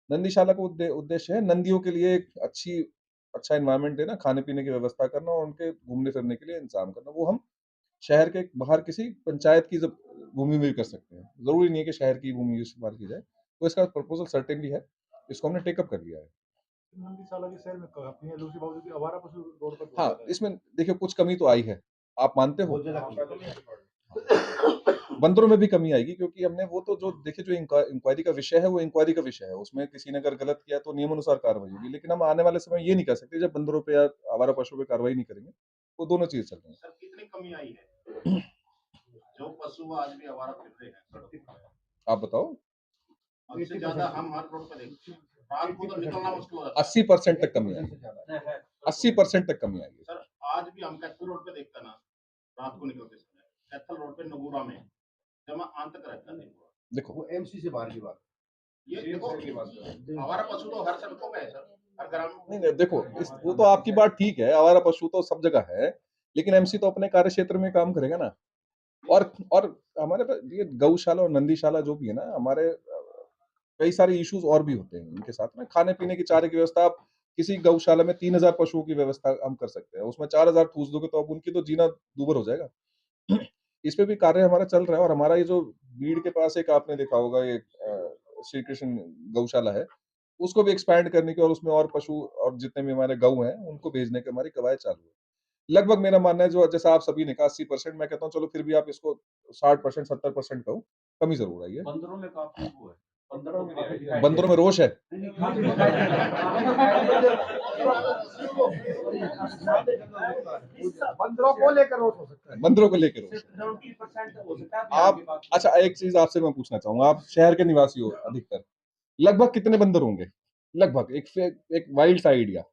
नंदीशाला का उद्देश्य है नंदियों के लिए एक अच्छा एनवायरनमेंट देना, खाने-पीने की व्यवस्था करना और उनके घूमने-फिरने के लिए इंतज़ाम करना। वो हम शहर के बाहर किसी पंचायत की भूमि में भी कर सकते हैं। ज़रूरी नहीं है कि शहर की भूमि इस्तेमाल की जाए। तो इसका प्रपोज़ल सर्टेनली है। इसको हमने टेक अप कर लिया है। नंदीसाला के शहर में काफी है, लूसी बाबू की आवारा पशु रोड पर बहुत हाँ, ज्यादा है। इसमें देखिए कुछ कमी तो आई है। आप मानते हो? बहुत ज़्यादा कमी है। बंदरों में भी कमी आएगी क्योंकि हमने वो तो जो देखिए जो इंक्वायरी का विषय है वो इंक्वायरी का विषय है। उसमें किसी ने अगर गलत किया तो नियमानुसार कार्रवाई होगी। लेकिन हम आने वाले समय ये नहीं कर सकते जब बंदरों पे या आवारा पशुओं पे कार्रवाई नहीं करेंगे। वो दोनों चीज़ चल रही हैं। सर कितनी कमी आई है? जो पशु आज भी आवारा फिर रहे हैं सड़कों पर। आप बताओ? उससे ज़्यादा हम हर रोड पे देखते हैं। रात को तो निकलना मुश्किल हो जाता है। 80% तक कमी आएगी। 80% तक कमी आएगी। सर आज भी हम कैथल रोड पे देखते हैं ना, रात को निकलते समय कैथल रोड पे नगूरा में जमा आंतक रहता है। देखो वो एमसी से बाहर की बात। ये देखो हमारा पशु तो हर सड़कों पे है सर, हर ग्राम में। नहीं देखो वो तो आपकी बात ठीक है, आवारा पशु तो सब जगह है, लेकिन एमसी तो अपने कार्य क्षेत्र में काम करेगा ना। और हमारे पास ये गौशाला और नंदीशाला जो भी है ना, हमारे कई सारे इश्यूज और भी होते हैं इनके साथ में। खाने-पीने की चारे की व्यवस्था आप किसी गौशाला में 3000 पशुओं की व्यवस्था हम कर सकते हैं। उसमें 4000 ठूस दोगे तो अब उनकी तो जीना दूभर हो जाएगा। इस पे भी कार्य हमारा चल रहा है और हमारा ये जो बीड़ के पास एक आपने देखा होगा ये श्री कृष्ण गौशाला है, उसको भी एक्सपैंड करने की और उसमें और पशु और जितने भी हमारे गऊ हैं, उनको भेजने की हमारी कवायद चालू है। लगभग मेरा मानना है जो जैसा आप सभी ने कहा 80% मैं कहता हूँ चलो फिर भी आप इसको 60% 70% कहो, कमी ज़रूर आई है। बंदरों में काफी वो है। बंदरों में बंदरों में रोष है। बंदरों को लेकर रोष हो सकता है। बंदरों को लेकर रोष है। 70% हो सकता है आप अच्छा एक चीज़ आपसे मैं पूछना चाहूँगा, आप शहर के निवासी हो अधिकतर, लगभग कितने बंदर होंगे? लगभग एक वाइल्ड सा आइडिया।